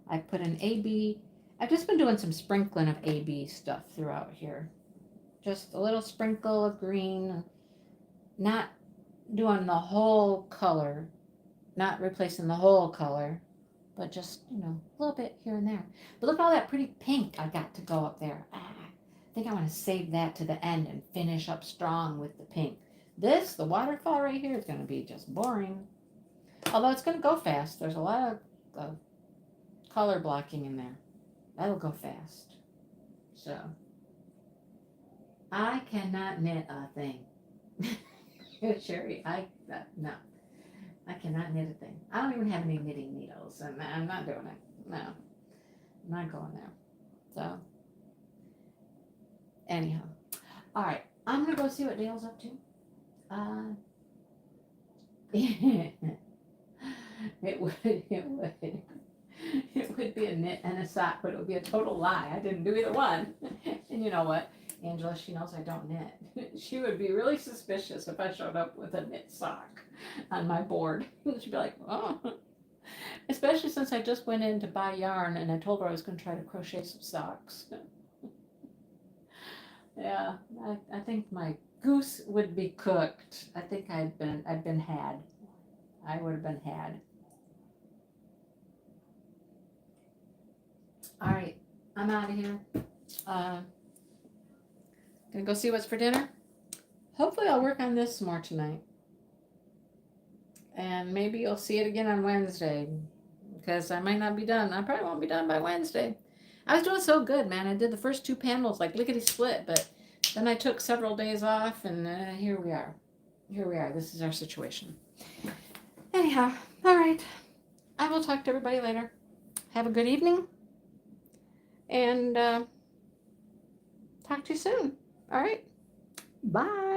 I put an AB. I've just been doing some sprinkling of AB stuff throughout here. Just a little sprinkle of green. Not doing the whole color. Not replacing the whole color. But just, a little bit here and there. But look at all that pretty pink I got to go up there. I think I want to save that to the end and finish up strong with the pink. The waterfall right here, is going to be just boring. Although it's going to go fast. There's a lot of color blocking in there. That'll go fast. So, I cannot knit a thing. Sherry, no. I cannot knit a thing. I don't even have any knitting needles, and I'm not doing it. No, I'm not going there. So, anyhow. All right, I'm going to go see what Dale's up to. It would be a knit and a sock, but it would be a total lie. I didn't do either one. And you know what? Angela, she knows I don't knit. She would be really suspicious if I showed up with a knit sock on my board. She'd be like, oh. Especially since I just went in to buy yarn and I told her I was going to try to crochet some socks. Yeah, I think my goose would be cooked. I think I'd been had. I would have been had. All right, I'm out of here. Gonna go see what's for dinner. Hopefully I'll work on this some more tonight. And maybe you'll see it again on Wednesday. Because I might not be done. I probably won't be done by Wednesday. I was doing so good, man. I did the first two panels like lickety split, but then I took several days off, and here we are. Here we are. This is our situation. Anyhow, all right. I will talk to everybody later. Have a good evening, and talk to you soon. All right. Bye.